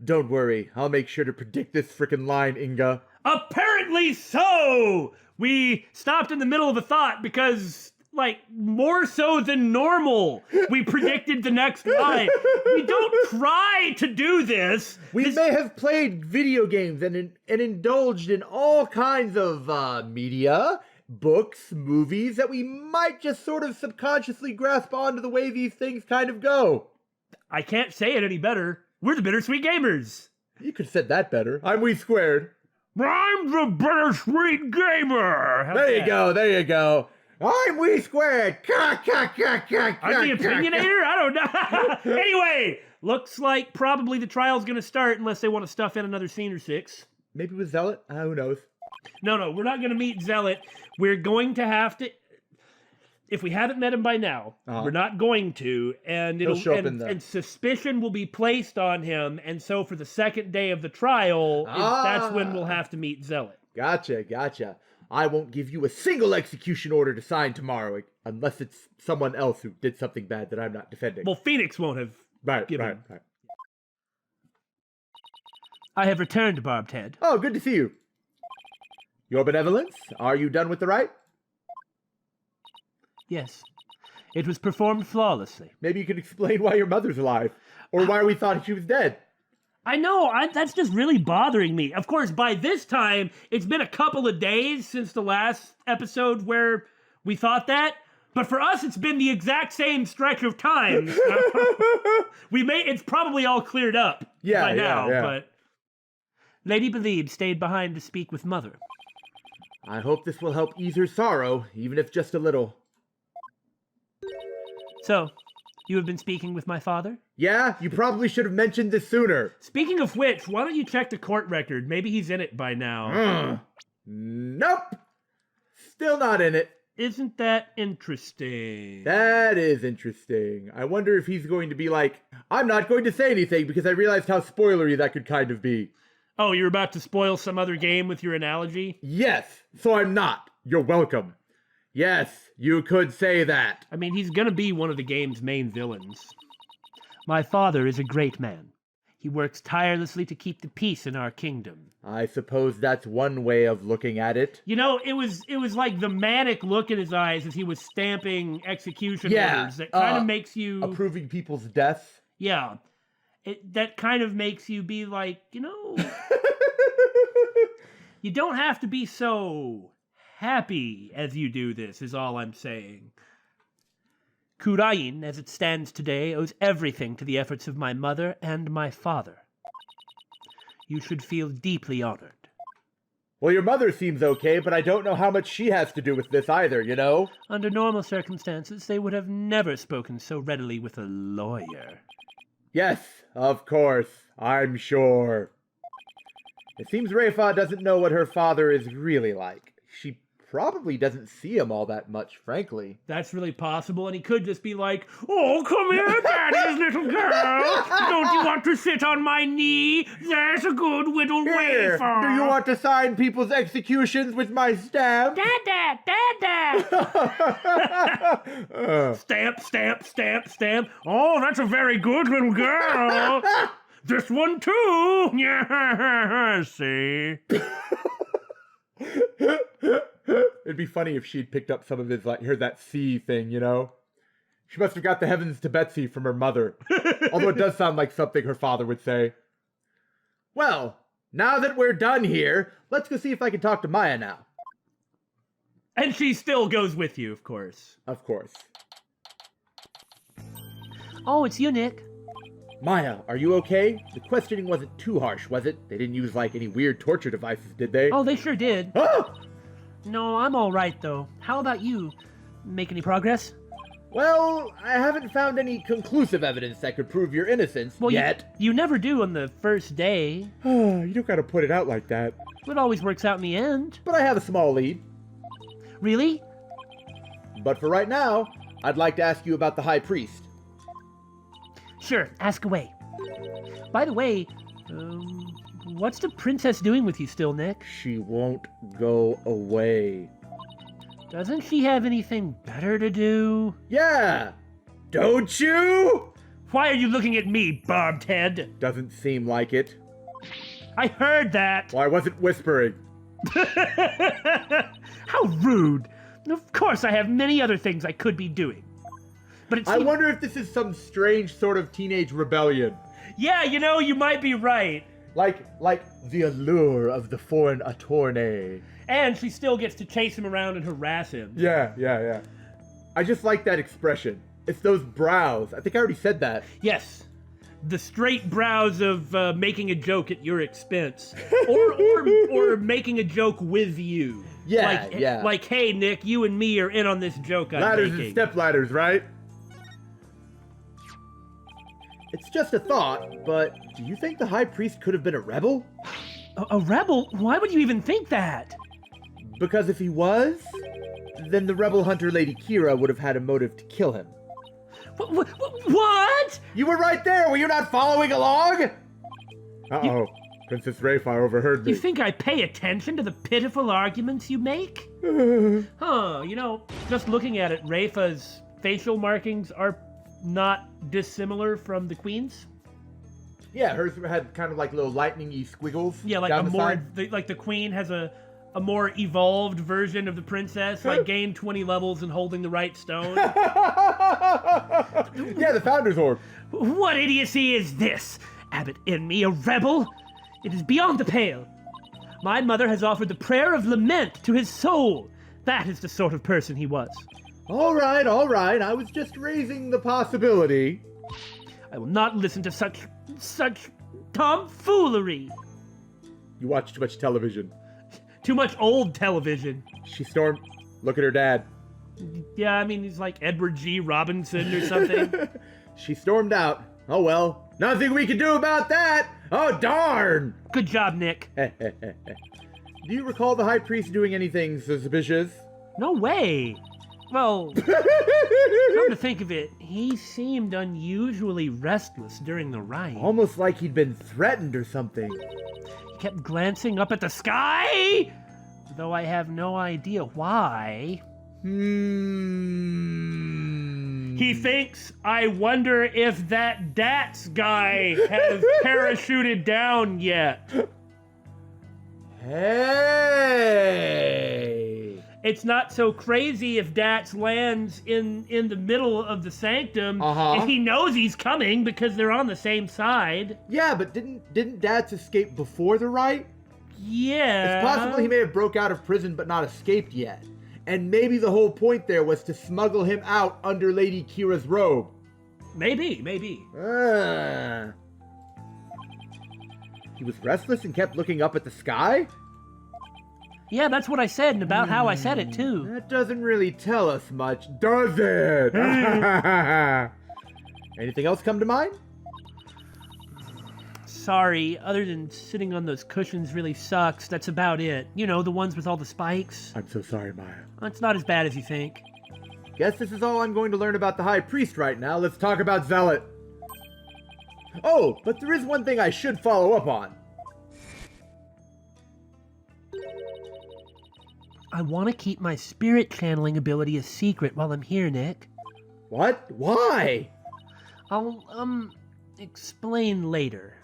Don't worry, I'll make sure to predict this frickin' line, Inga. Apparently so! We stopped in the middle of a thought because, like, more so than normal, we predicted the next line. We don't try to do this. We may have played video games and indulged in all kinds of media, books, movies, that we might just sort of subconsciously grasp onto the way these things kind of go. I can't say it any better. We're the Bittersweet Gamers. You could have said that better. I'm We Squared. I'm the Bittersweet Gamer. There you go. I'm We Squared. I'm the Opinionator? I don't know. Anyway, looks like probably the trial's going to start unless they want to stuff in another scene or 6. Maybe with Zealot? Who knows? No, we're not going to meet Zealot. We're going to have to... If we haven't met him by now, we're not going to, and He'll show up in the... and suspicion will be placed on him, and so for the second day of the trial, that's when we'll have to meet Zealot. Gotcha. I won't give you a single execution order to sign tomorrow, unless it's someone else who did something bad that I'm not defending. Well, Phoenix won't have given. Right. I have returned, Barbed Head. Oh, good to see you. Your Benevolence, are you done with the rite? Yes. It was performed flawlessly. Maybe you could explain why your mother's alive, or why we thought she was dead. I know, that's just really bothering me. Of course, by this time, it's been a couple of days since the last episode where we thought that, but for us, it's been the exact same stretch of time. It's probably all cleared up by now, but... Lady Believe stayed behind to speak with Mother. I hope this will help ease her sorrow, even if just a little. So, you have been speaking with my father? Yeah, you probably should have mentioned this sooner. Speaking of which, why don't you check the court record? Maybe he's in it by now. Nope. Still not in it. Isn't that interesting? That is interesting. I wonder if he's going to be like, I'm not going to say anything because I realized how spoilery that could kind of be. Oh, you're about to spoil some other game with your analogy? Yes, so I'm not. You're welcome. Yes, you could say that. I mean, he's gonna be one of the game's main villains. My father is a great man. He works tirelessly to keep the peace in our kingdom. I suppose that's one way of looking at it. You know, it was like the manic look in his eyes as he was stamping execution orders that kind of makes you... Approving people's deaths? Yeah. That kind of makes you be like, you know... You don't have to be so happy as you do this, is all I'm saying. Khura'in, as it stands today, owes everything to the efforts of my mother and my father. You should feel deeply honored. Well, your mother seems okay, but I don't know how much she has to do with this either, you know? Under normal circumstances, they would have never spoken so readily with a lawyer. Yes, of course, I'm sure. It seems Rayfa doesn't know what her father is really like. She probably doesn't see him all that much, frankly. That's really possible, and he could just be like, oh, come here, Daddy's little girl. Don't you want to sit on my knee? There's a good little wafer. Do you want to sign people's executions with my stamp? Dad. Stamp, stamp, stamp, stamp. Oh, that's a very good little girl. This one too. Yeah, see. It'd be funny if she'd picked up some of his, like, heard that C thing, you know? She must have got the heavens to Betsy from her mother. Although it does sound like something her father would say. Well, now that we're done here, let's go see if I can talk to Maya now. And she still goes with you, of course. Of course. Oh, it's you, Nick. Maya, are you okay? The questioning wasn't too harsh, was it? They didn't use, like, any weird torture devices, did they? Oh, they sure did. Ah! No, I'm all right, though. How about you? Make any progress? Well, I haven't found any conclusive evidence that could prove your innocence yet. You never do on the first day. You don't gotta put it out like that. It always works out in the end. But I have a small lead. Really? But for right now, I'd like to ask you about the High Priest. Sure, ask away. By the way, what's the princess doing with you still, Nick? She won't go away. Doesn't she have anything better to do? Yeah! Don't you? Why are you looking at me, barbed head? Doesn't seem like it. I heard that. Well, I wasn't whispering. How rude. Of course I have many other things I could be doing. But it I seems... wonder if this is some strange sort of teenage rebellion. Yeah, you might be right. Like the allure of the foreign attorney. And she still gets to chase him around and harass him. Yeah. I just like that expression. It's those brows. I think I already said that. Yes. The straight brows of making a joke at your expense. or making a joke with you. Yeah. Like, hey, Nick, you and me are in on this joke I'm Ladders making. and step ladders, right? It's just a thought, but do you think the High Priest could have been a rebel? A rebel? Why would you even think that? Because if he was, then the rebel hunter Lady Kira would have had a motive to kill him. What? You were right there! Were you not following along? Uh-oh. Princess Rayfa overheard me. You think I pay attention to the pitiful arguments you make? Just looking at it, Rayfa's facial markings are not dissimilar from the Queen's. Yeah, hers had kind of like little lightning-y squiggles. Yeah, like down a the more, side. like the Queen has a more evolved version of the princess, like gained 20 levels and holding the right stone. Yeah, the Founder's Orb. What idiocy is this? Abbot in me, a rebel? It is beyond the pale. My mother has offered the prayer of lament to his soul. That is the sort of person he was. All right. I was just raising the possibility. I will not listen to such tomfoolery. You watch too much television. Too much old television. She stormed. Look at her dad. Yeah, I mean, he's like Edward G. Robinson or something. She stormed out. Oh well. Nothing we can do about that. Oh darn. Good job, Nick. Do you recall the High Priest doing anything suspicious? No way. Well, come to think of it, he seemed unusually restless during the ride. Almost like he'd been threatened or something. He kept glancing up at the sky, though I have no idea why. He thinks, I wonder if that DATS guy has parachuted down yet. Hey! It's not so crazy if DATS lands in the middle of the sanctum if he knows he's coming because they're on the same side. Yeah, but didn't Dads escape before the rite? Yeah. It's possible he may have broke out of prison but not escaped yet. And maybe the whole point there was to smuggle him out under Lady Kira's robe. Maybe. He was restless and kept looking up at the sky? Yeah, that's what I said, and about how I said it, too. That doesn't really tell us much, does it? Anything else come to mind? Sorry, other than sitting on those cushions really sucks, that's about it. You know, the ones with all the spikes. I'm so sorry, Maya. It's not as bad as you think. Guess this is all I'm going to learn about the High Priest right now. Let's talk about Zealot. Oh, but there is one thing I should follow up on. I want to keep my spirit channeling ability a secret while I'm here, Nick. What? Why? I'll, explain later.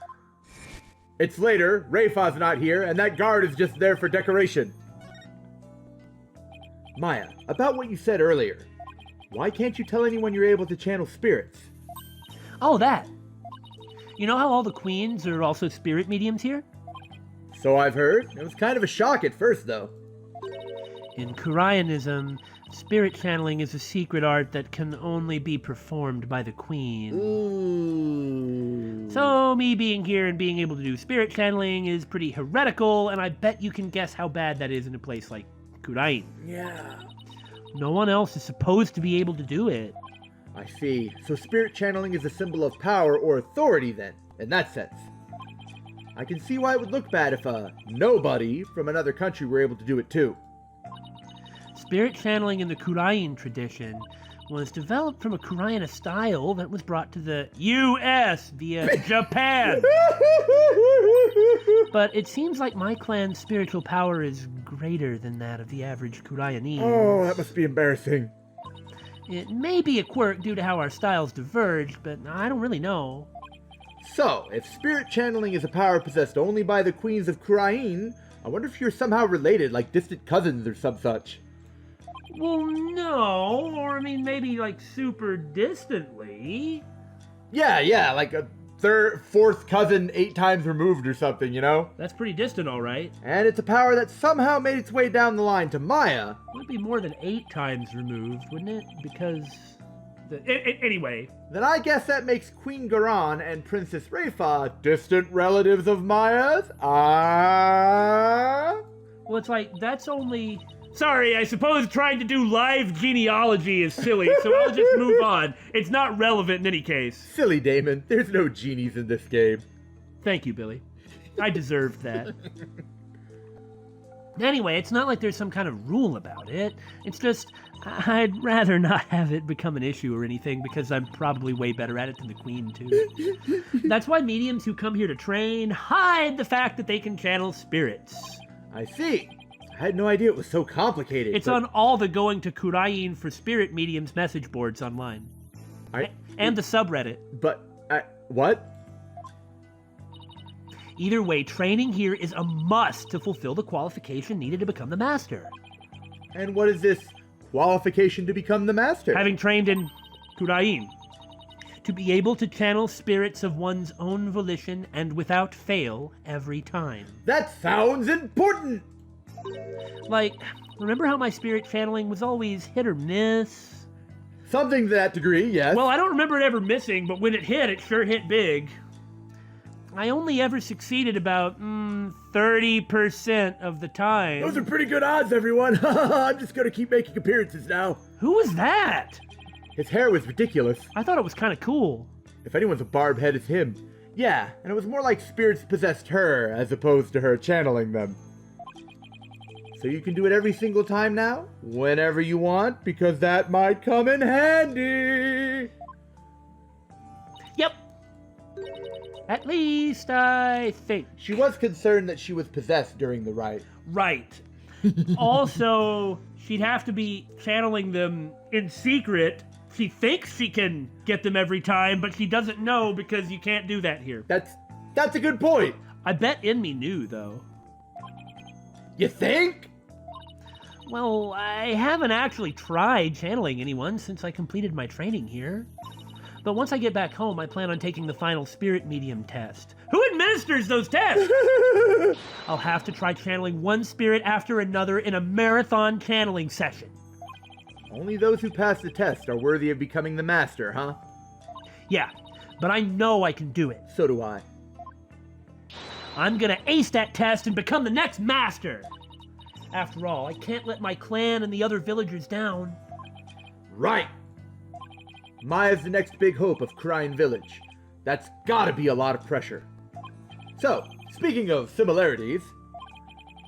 It's later, Rayfa's not here, and that guard is just there for decoration. Maya, about what you said earlier. Why can't you tell anyone you're able to channel spirits? Oh, that. You know how all the queens are also spirit mediums here? So I've heard. It was kind of a shock at first, though. In Khura'inism, spirit channeling is a secret art that can only be performed by the queen. Ooh. So me being here and being able to do spirit channeling is pretty heretical, and I bet you can guess how bad that is in a place like Khura'in. Yeah. No one else is supposed to be able to do it. I see. So spirit channeling is a symbol of power or authority then, in that sense. I can see why it would look bad if nobody from another country were able to do it too. Spirit channeling in the Khura'in tradition was developed from a Khura'in style that was brought to the U.S. via Japan. But it seems like my clan's spiritual power is greater than that of the average Khura'inese. Oh, that must be embarrassing. It may be a quirk due to how our styles diverge, but I don't really know. So, if spirit channeling is a power possessed only by the queens of Khura'in, I wonder if you're somehow related, like distant cousins or some such. Well, no, or I mean, maybe like super distantly. Yeah, like a fourth cousin 8 times removed or something, you know? That's pretty distant, all right. And it's a power that somehow made its way down the line to Maya. Would be more than 8 times removed, wouldn't it? Because... Anyway. Then I guess that makes Queen Garan and Princess Rayfa distant relatives of Maya's? Well, it's like, that's only... Sorry, I suppose trying to do live genealogy is silly, so I'll just move on. It's not relevant in any case. Silly Damon, there's no genies in this game. Thank you, Billy. I deserved that. Anyway, it's not like there's some kind of rule about it. It's just, I'd rather not have it become an issue or anything because I'm probably way better at it than the Queen, too. That's why mediums who come here to train hide the fact that they can channel spirits. I see. I had no idea it was so complicated. It's on all the Going to Khura'in for Spirit Mediums message boards online. And the subreddit. What? Either way, training here is a must to fulfill the qualification needed to become the master. And what is this qualification to become the master? Having trained in Khura'in. To be able to channel spirits of one's own volition and without fail every time. That sounds important! Like, remember how my spirit channeling was always hit or miss? Something to that degree, yes. Well, I don't remember it ever missing, but when it hit, it sure hit big. I only ever succeeded about 30% of the time. Those are pretty good odds, everyone. I'm just gonna keep making appearances now. Who was that? His hair was ridiculous. I thought it was kind of cool. If anyone's a barb head, it's him. Yeah, and it was more like spirits possessed her as opposed to her channeling them. So you can do it every single time now, whenever you want, because that might come in handy. Yep. At least I think. She was concerned that she was possessed during the rite. Right. Also, she'd have to be channeling them in secret. She thinks she can get them every time, but she doesn't know because you can't do that here. That's a good point. I bet Inmi knew, though. You think? Well, I haven't actually tried channeling anyone since I completed my training here. But once I get back home, I plan on taking the final spirit medium test. Who administers those tests? I'll have to try channeling one spirit after another in a marathon channeling session. Only those who pass the test are worthy of becoming the master, huh? Yeah, but I know I can do it. So do I. I'm gonna ace that test and become the next master. After all, I can't let my clan and the other villagers down. Right. Maya's the next big hope of Khura'in Village. That's gotta be a lot of pressure. So, speaking of similarities,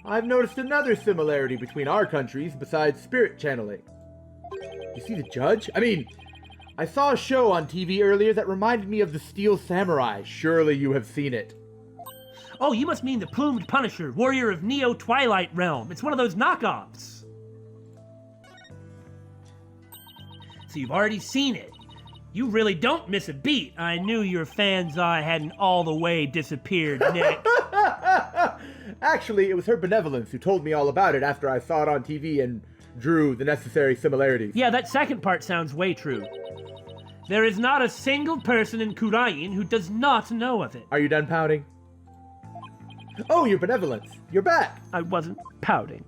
I've noticed another similarity between our countries besides spirit channeling. You see the judge? I saw a show on TV earlier that reminded me of the Steel Samurai. Surely you have seen it. Oh, you must mean the Plumed Punisher, warrior of Neo-Twilight Realm. It's one of those knockoffs. So you've already seen it. You really don't miss a beat. I knew your fan's eye hadn't all the way disappeared, Nick. Actually, it was her benevolence who told me all about it after I saw it on TV and drew the necessary similarities. Yeah, that second part sounds way true. There is not a single person in Khura'in who does not know of it. Are you done pouting? Oh, your benevolence. You're back. I wasn't pouting.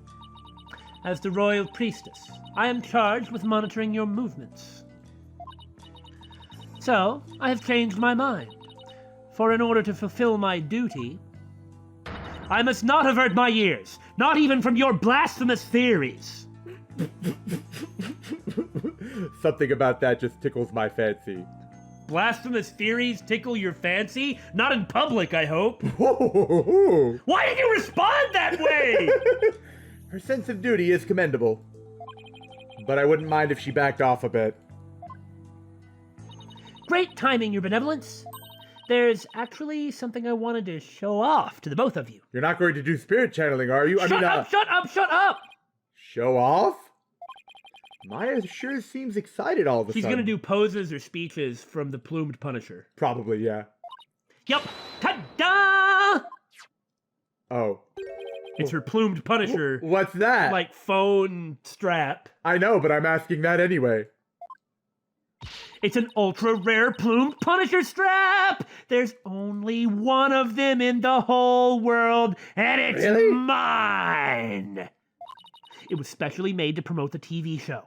As the royal priestess, I am charged with monitoring your movements. So, I have changed my mind. For in order to fulfill my duty, I must not avert my ears, not even from your blasphemous theories. Something about that just tickles my fancy. Blasphemous theories tickle your fancy? Not in public, I hope. Why did you respond that way? Her sense of duty is commendable. But I wouldn't mind if she backed off a bit. Great timing, your benevolence. There's actually something I wanted to show off to the both of you. You're not going to do spirit channeling, are you? Shut up! Show off? Maya sure seems excited all of a She's sudden. gonna do poses or speeches from the Plumed Punisher. Probably, yeah. Yep. Ta-da! Oh. It's her Plumed Punisher, What's that? like, phone strap. I know, but I'm asking that anyway. It's an ultra-rare Plumed Punisher strap! There's only one of them in the whole world, and it's Really? mine! It was specially made to promote the TV show.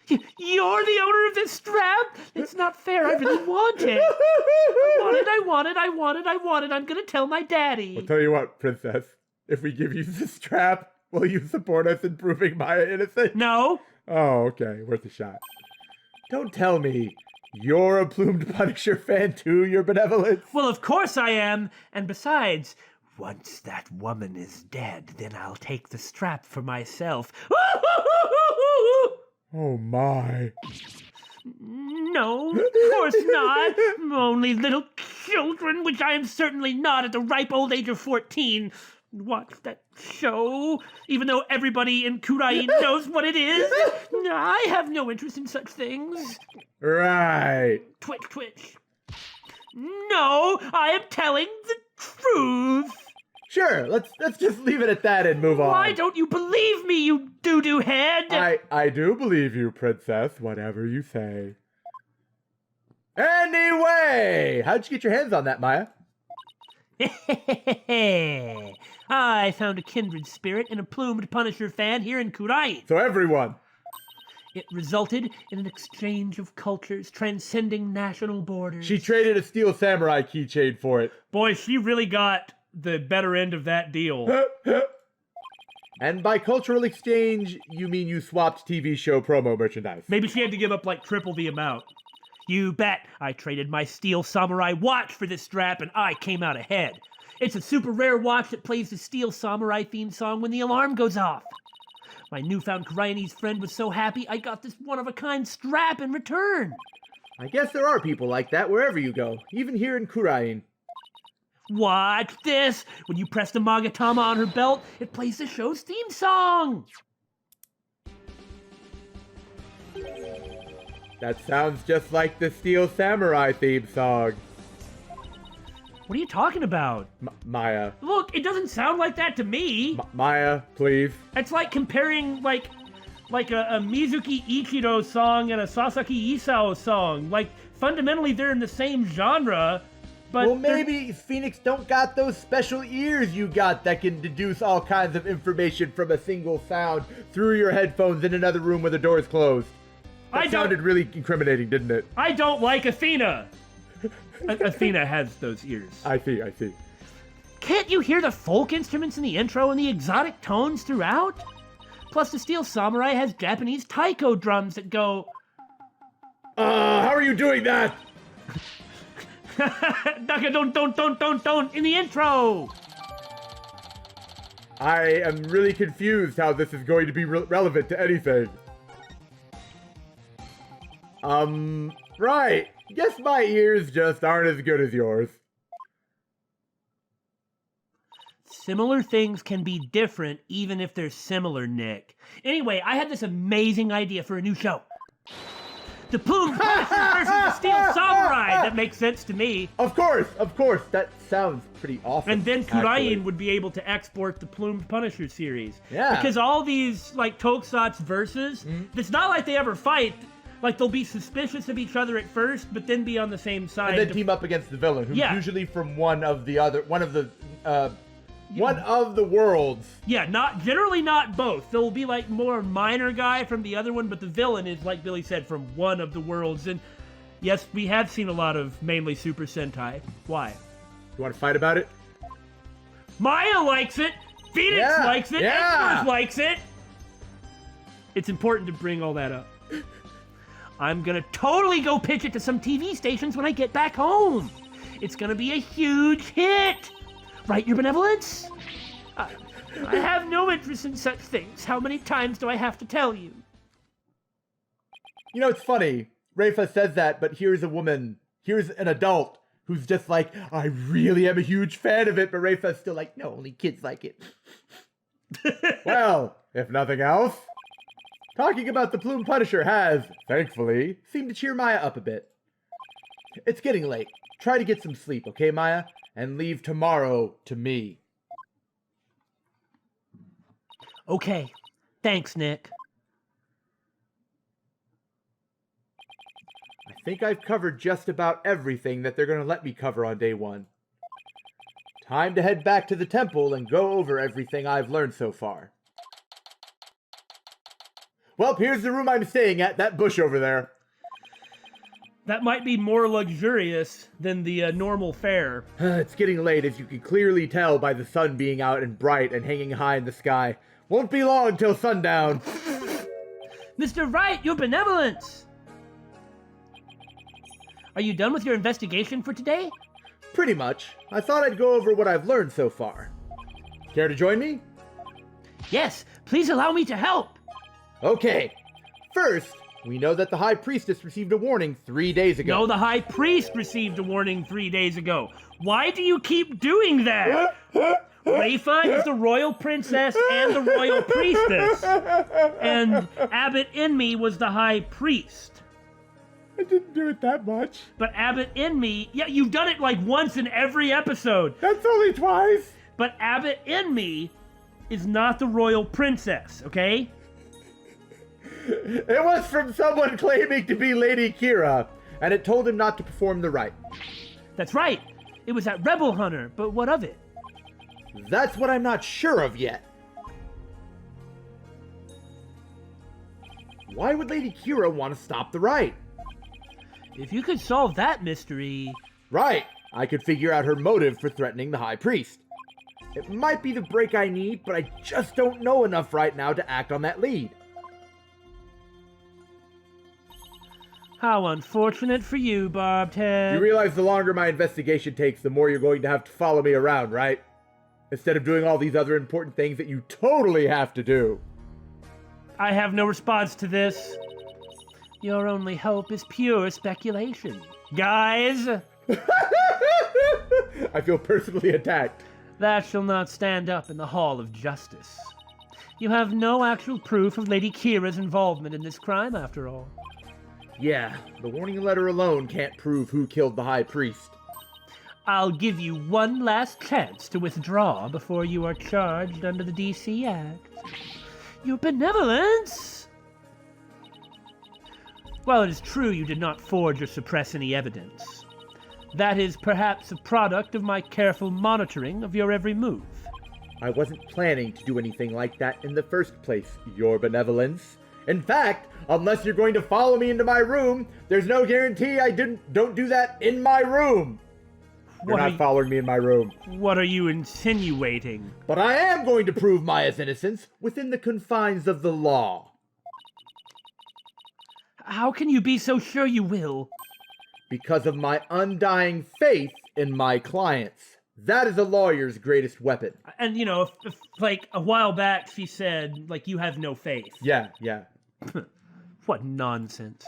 You're the owner of this strap? It's not fair. I really want it. I want it. I'm gonna tell my daddy. I'll tell you what, Princess. If we give you the strap, will you support us in proving Maya innocent? No. Oh, okay. Worth a shot. Don't tell me you're a Plumed Punisher fan too, your benevolence. Well, of course I am. And besides, once that woman is dead, then I'll take the strap for myself. Oh my. No, of course not. Only little children, which I am certainly not at the ripe old age of 14. Watch that show, even though everybody in Khura'in knows what it is. I have no interest in such things. Right. Twitch. No, I am telling the truth. Sure, let's just leave it at that and move on. Why don't you believe me, you doo-doo head? I do believe you, Princess, whatever you say. Anyway, how'd you get your hands on that, Maya? I found a kindred spirit and a Plumed Punisher fan here in Khura'in. So everyone. It resulted in an exchange of cultures transcending national borders. She traded a steel samurai keychain for it. Boy, she really got the better end of that deal. And by cultural exchange, you mean you swapped TV show promo merchandise. Maybe she had to give up like triple the amount. You bet. I traded my steel samurai watch for this strap and I came out ahead. It's a super rare watch that plays the steel samurai theme song when the alarm goes off. My newfound Khura'inese friend was so happy I got this one-of-a-kind strap in return. I guess there are people like that wherever you go, even here in Khura'in. Watch this! When you press the Magatama on her belt, it plays the show's theme song! That sounds just like the Steel Samurai theme song. What are you talking about? Maya. Look, it doesn't sound like that to me! Maya, please. It's like comparing, like a Mizuki Ichiro song and a Sasaki Isao song. Like, fundamentally, they're in the same genre, but... Well, maybe Phoenix don't got those special ears you got that can deduce all kinds of information from a single sound through your headphones in another room where the door is closed. That sounded really incriminating, didn't it? I don't like Athena! Athena has those ears. I see. Can't you hear the folk instruments in the intro and the exotic tones throughout? Plus, the Steel Samurai has Japanese taiko drums that go... How are you doing that? Daka don't in the intro! I am really confused how this is going to be relevant to anything. Right. Guess my ears just aren't as good as yours. Similar things can be different even if they're similar, Nick. Anyway, I had this amazing idea for a new show. The Plumed Punisher versus the Steel Samurai! That makes sense to me. Of course. That sounds pretty awesome. And then actually. Khura'in would be able to export the Plumed Punisher series. Yeah. Because all these, like, tokusatsu verses, it's not like they ever fight. Like, they'll be suspicious of each other at first, but then be on the same side. And then team up against the villain, who's usually from one of the worlds. Yeah, generally not both. There'll be like more minor guy from the other one, but the villain is, like Billy said, from one of the worlds. And yes, we have seen a lot of mainly Super Sentai. Why? You want to fight about it? Maya likes it. Phoenix likes it. Emperor likes it. It's important to bring all that up. I'm gonna totally go pitch it to some TV stations when I get back home. It's gonna be a huge hit. Right, your benevolence? I have no interest in such things. How many times do I have to tell you? You know, it's funny. Rayfa says that, but here's an adult who's just like, I really am a huge fan of it, but Rayfa's still like, no, only kids like it. Well, if nothing else, Talking about the Plume Punisher has, thankfully, seemed to cheer Maya up a bit. It's getting late. Try to get some sleep, okay, Maya? And leave tomorrow to me. Okay. Thanks, Nick. I think I've covered just about everything that they're going to let me cover on day one. Time to head back to the temple and go over everything I've learned so far. Well, here's the room I'm staying at, that bush over there. That might be more luxurious than the normal fare. It's getting late, as you can clearly tell by the sun being out and bright and hanging high in the sky. Won't be long till sundown. Mr. Wright, your benevolence! Are you done with your investigation for today? Pretty much. I thought I'd go over what I've learned so far. Care to join me? Yes, please allow me to help. Okay. First, we know that the High Priestess received a warning 3 days ago. No, the High Priest received a warning 3 days ago. Why do you keep doing that? Rayfa is the Royal Princess and the Royal Priestess. And Abbott Enme was the High Priest. I didn't do it that much. But Abbott Enme, yeah, you've done it like once in every episode. That's only twice. But Abbott Enme is not the Royal Princess, okay? It was from someone claiming to be Lady Kira, and it told him not to perform the rite. That's right. It was that rebel hunter, but what of it? That's what I'm not sure of yet. Why would Lady Kira want to stop the rite? If you could solve that mystery... Right. I could figure out her motive for threatening the High Priest. It might be the break I need, but I just don't know enough right now to act on that lead. How unfortunate for you, Barbed-Head. You realize the longer my investigation takes, the more you're going to have to follow me around, right? Instead of doing all these other important things that you totally have to do. I have no response to this. Your only hope is pure speculation. Guys! I feel personally attacked. That shall not stand up in the Hall of Justice. You have no actual proof of Lady Kira's involvement in this crime, after all. Yeah, the warning letter alone can't prove who killed the High Priest. I'll give you one last chance to withdraw before you are charged under the DC Act. Your benevolence! While it is true you did not forge or suppress any evidence, that is perhaps a product of my careful monitoring of your every move. I wasn't planning to do anything like that in the first place, your benevolence. In fact, unless you're going to follow me into my room, there's no guarantee I don't do that in my room. You're not following me in my room. What are you insinuating? But I am going to prove Maya's innocence within the confines of the law. How can you be so sure you will? Because of my undying faith in my clients. That is a lawyer's greatest weapon. And, you know, if like, a while back she said, like, you have no faith. Yeah. What nonsense.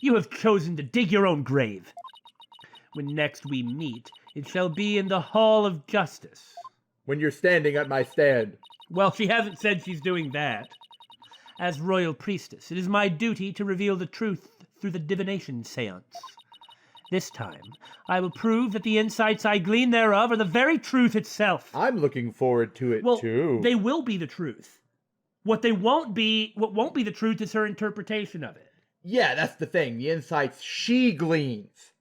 You have chosen to dig your own grave. When next we meet, it shall be in the Hall of Justice. When you're standing at my stand. Well, she hasn't said she's doing that. As Royal Priestess, it is my duty to reveal the truth through the Divination Seance. This time, I will prove that the insights I glean thereof are the very truth itself. I'm looking forward to it, too. They will be the truth. What won't be the truth is her interpretation of it. Yeah, that's the thing. The insights she gleans.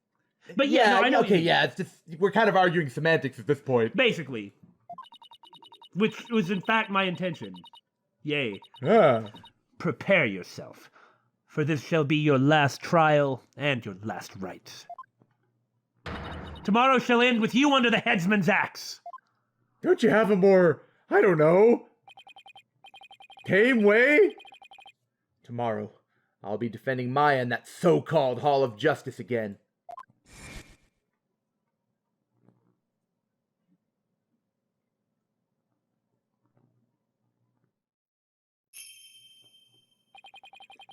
But I know. Okay, yeah, it's just, we're kind of arguing semantics at this point. Basically. Which was in fact my intention. Yay. Prepare yourself, for this shall be your last trial and your last rites. Tomorrow shall end with you under the headsman's axe. Don't you have a more, I don't know, tame way? Tomorrow, I'll be defending Maya in that so-called Hall of Justice again.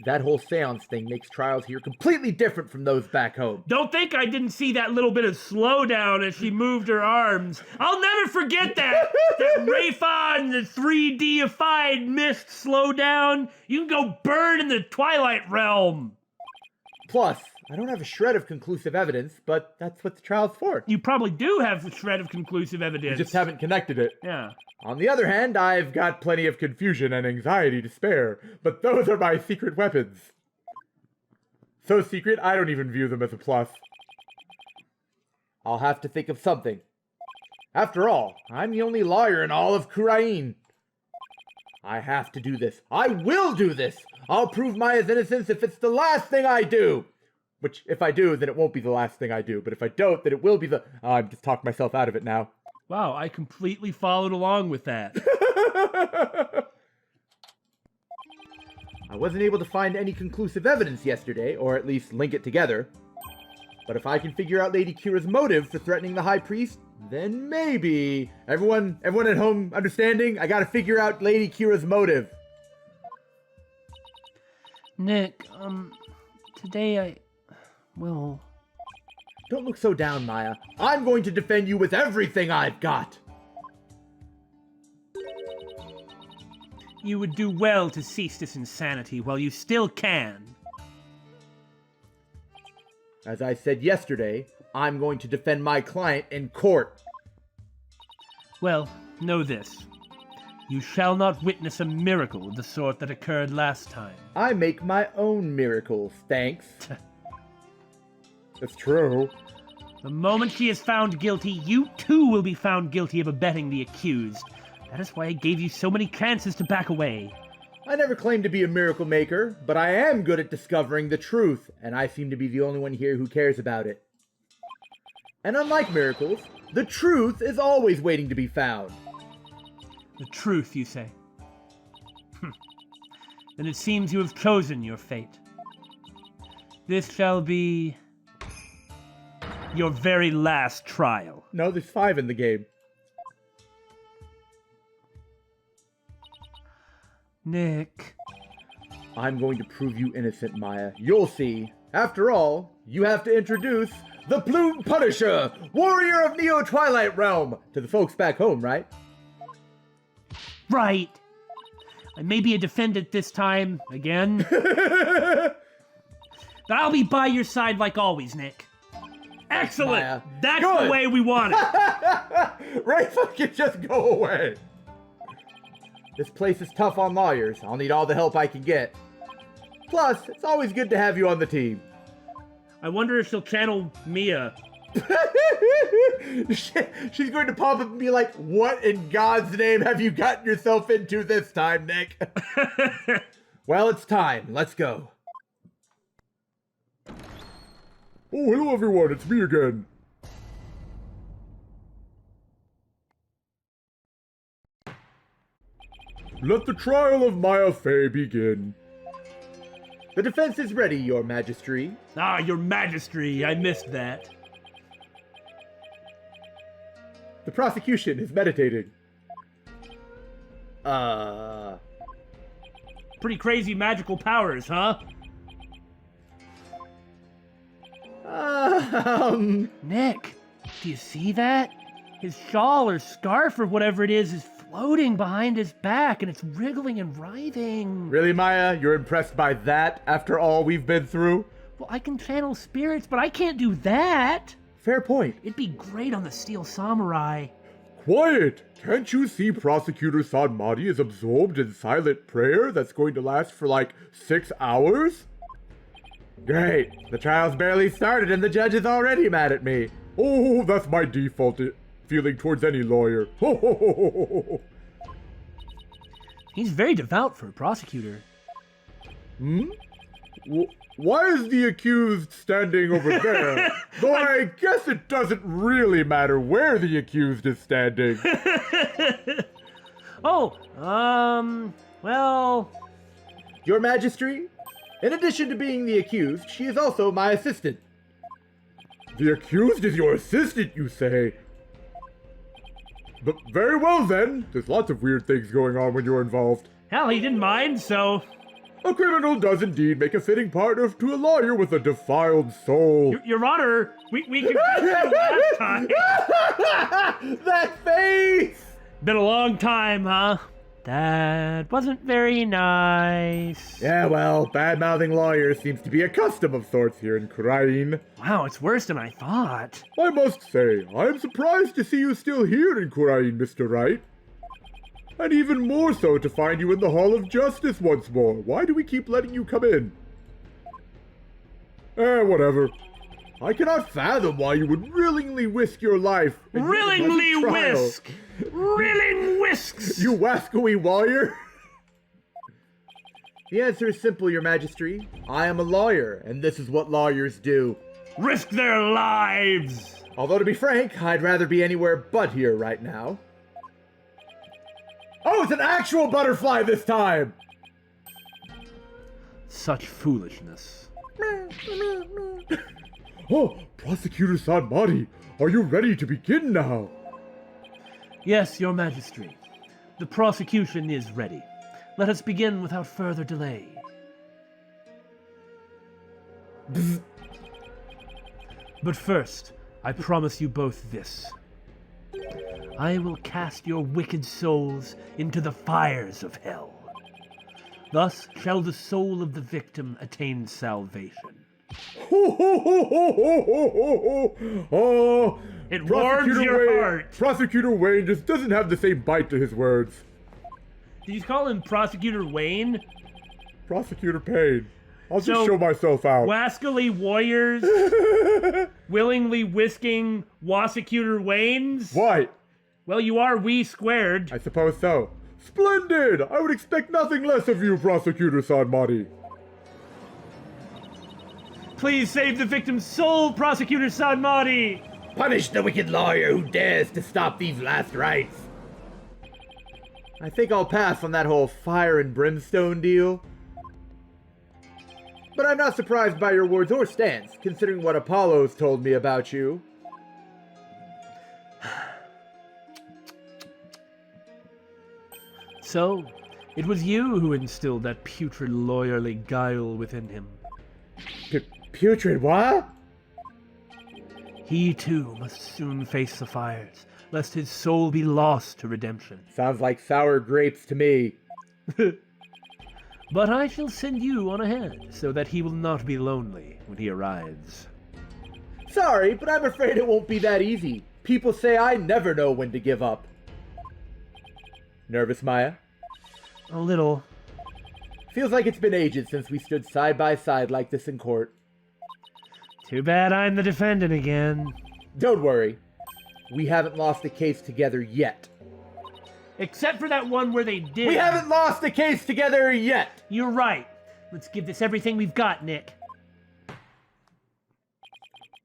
That whole seance thing makes trials here completely different from those back home. Don't think I didn't see that little bit of slowdown as she moved her arms. I'll never forget that. That Rayfa and the 3D-ified mist slowdown. You can go burn in the Twilight Realm. Plus, I don't have a shred of conclusive evidence, but that's what the trial's for. You probably do have a shred of conclusive evidence. You just haven't connected it. Yeah. On the other hand, I've got plenty of confusion and anxiety to spare, but those are my secret weapons. So secret, I don't even view them as a plus. I'll have to think of something. After all, I'm the only lawyer in all of Khura'in. I have to do this. I will do this! I'll prove Maya's innocence if it's the last thing I do! Which, if I do, then it won't be the last thing I do, but if I don't, then it will be the... I'm just talking myself out of it now. Wow, I completely followed along with that. I wasn't able to find any conclusive evidence yesterday, or at least link it together. But if I can figure out Lady Kira's motive for threatening the High Priest, then maybe... Everyone at home understanding? I gotta figure out Lady Kira's motive. Nick, today well... Don't look so down, Maya. I'm going to defend you with everything I've got! You would do well to cease this insanity while you still can. As I said yesterday, I'm going to defend my client in court. Well, know this. You shall not witness a miracle of the sort that occurred last time. I make my own miracles, thanks. It's true. The moment she is found guilty, you too will be found guilty of abetting the accused. That is why I gave you so many chances to back away. I never claimed to be a miracle maker, but I am good at discovering the truth, and I seem to be the only one here who cares about it. And unlike miracles, the truth is always waiting to be found. The truth, you say? Then it seems you have chosen your fate. This shall be... your very last trial. No, there's 5 in the game. Nick. I'm going to prove you innocent, Maya. You'll see. After all, you have to introduce the Plumed Punisher, warrior of Neo-Twilight Realm, to the folks back home, right? Right. I may be a defendant this time, again. But I'll be by your side like always, Nick. Excellent! Maya. That's Good. the way we want it. Rayfa can just go away. This place is tough on lawyers. I'll need all the help I can get. Plus, it's always good to have you on the team. I wonder if she'll channel Mia. She's going to pop up and be like, what in God's name have you gotten yourself into this time, Nick? Well, it's time. Let's go. Oh, hello everyone. It's me again. Let the trial of Maya Fey begin. The defense is ready, Your Majesty. Ah, your majesty. I missed that. The prosecution is meditating. Pretty crazy magical powers, huh? Nick, do you see that? His shawl or scarf or whatever it is floating behind his back, and it's wriggling and writhing. Really, Maya? You're impressed by that after all we've been through? Well, I can channel spirits, but I can't do that. Fair point. It'd be great on the Steel Samurai. Quiet! Can't you see Prosecutor Sanmari is absorbed in silent prayer that's going to last for like 6 hours? Great. The trial's barely started and the judge is already mad at me. Oh, that's my default feeling towards any lawyer. Ho, ho, ho, ho, ho, ho. He's very devout for a prosecutor. Why is the accused standing over there? Though I guess it doesn't really matter where the accused is standing. Well... Your Majesty, in addition to being the accused, she is also my assistant. The accused is your assistant, you say? But very well then. There's lots of weird things going on when you're involved. Hell, he didn't mind, so... A criminal does indeed make a fitting partner to a lawyer with a defiled soul. Your Honor, we confessed you last time. That face! Been a long time, huh? That wasn't very nice. Yeah, well, bad-mouthing lawyers seems to be a custom of sorts here in Khura'in. Wow, it's worse than I thought. I must say, I am surprised to see you still here in Khura'in, Mr. Wright. And even more so to find you in the Hall of Justice once more. Why do we keep letting you come in? Whatever. I cannot fathom why you would willingly whisk your life. Willingly whisk! Rilling whisks! You wascally lawyer! The answer is simple, Your Majesty. I am a lawyer, and this is what lawyers do. Risk their lives! Although, to be frank, I'd rather be anywhere but here right now. Oh, it's an actual butterfly this time! Such foolishness. Oh, Prosecutor Sanmati, are you ready to begin now? Yes, Your Majesty. The prosecution is ready. Let us begin without further delay. But first, I promise you both this. I will cast your wicked souls into the fires of hell. Thus shall the soul of the victim attain salvation. Oh, It warms your heart. Prosecutor Wayne just doesn't have the same bite to his words. Did you call him Prosecutor Wayne? Prosecutor Payne. I'll So, just show myself out. Wascally warriors willingly whisking Prosecutor Waynes? What? Well, you are we squared. I suppose so. Splendid! I would expect nothing less of you, Prosecutor Sanmati. Please save the victim's soul, Prosecutor Sanmati! Punish the wicked lawyer who dares to stop these last rites. I think I'll pass on that whole fire and brimstone deal. But I'm not surprised by your words or stance, considering what Apollo's told me about you. So, it was you who instilled that putrid lawyerly guile within him. Putrid what? He too must soon face the fires, lest his soul be lost to redemption. Sounds like sour grapes to me. But I shall send you on ahead, so that he will not be lonely when he arrives. Sorry, but I'm afraid it won't be that easy. People say I never know when to give up. Nervous, Maya? A little. Feels like it's been ages since we stood side by side like this in court. Too bad I'm the defendant again. Don't worry. We haven't lost a case together yet. Except for that one where they did. We haven't lost a case together yet! You're right. Let's give this everything we've got, Nick.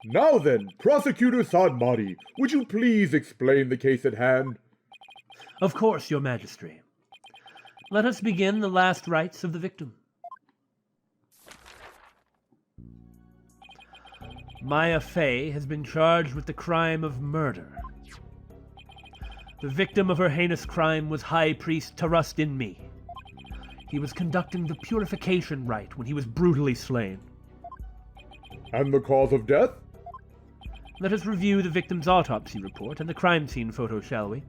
Now then, Prosecutor Sanmati, would you please explain the case at hand? Of course, Your Majesty. Let us begin the last rites of the victim. Maya Fey has been charged with the crime of murder. The victim of her heinous crime was High Priest Tarust Inmi. He was conducting the purification rite when he was brutally slain. And the cause of death? Let us review the victim's autopsy report and the crime scene photo, shall we?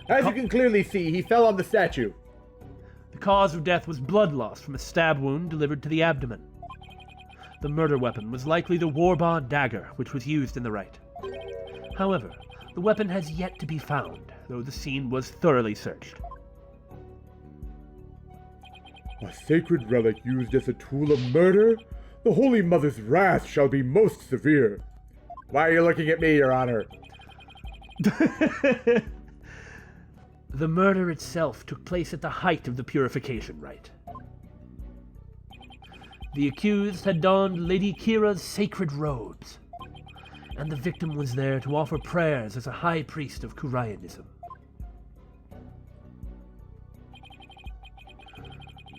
As you can clearly see, he fell on the statue. The cause of death was blood loss from a stab wound delivered to the abdomen. The murder weapon was likely the Warbond dagger, which was used in the rite. However, the weapon has yet to be found, though the scene was thoroughly searched. A sacred relic used as a tool of murder? The Holy Mother's wrath shall be most severe. Why are you looking at me, Your Honor? The murder itself took place at the height of the purification rite. The accused had donned Lady Kira's sacred robes, and the victim was there to offer prayers as a high priest of Khura'inism.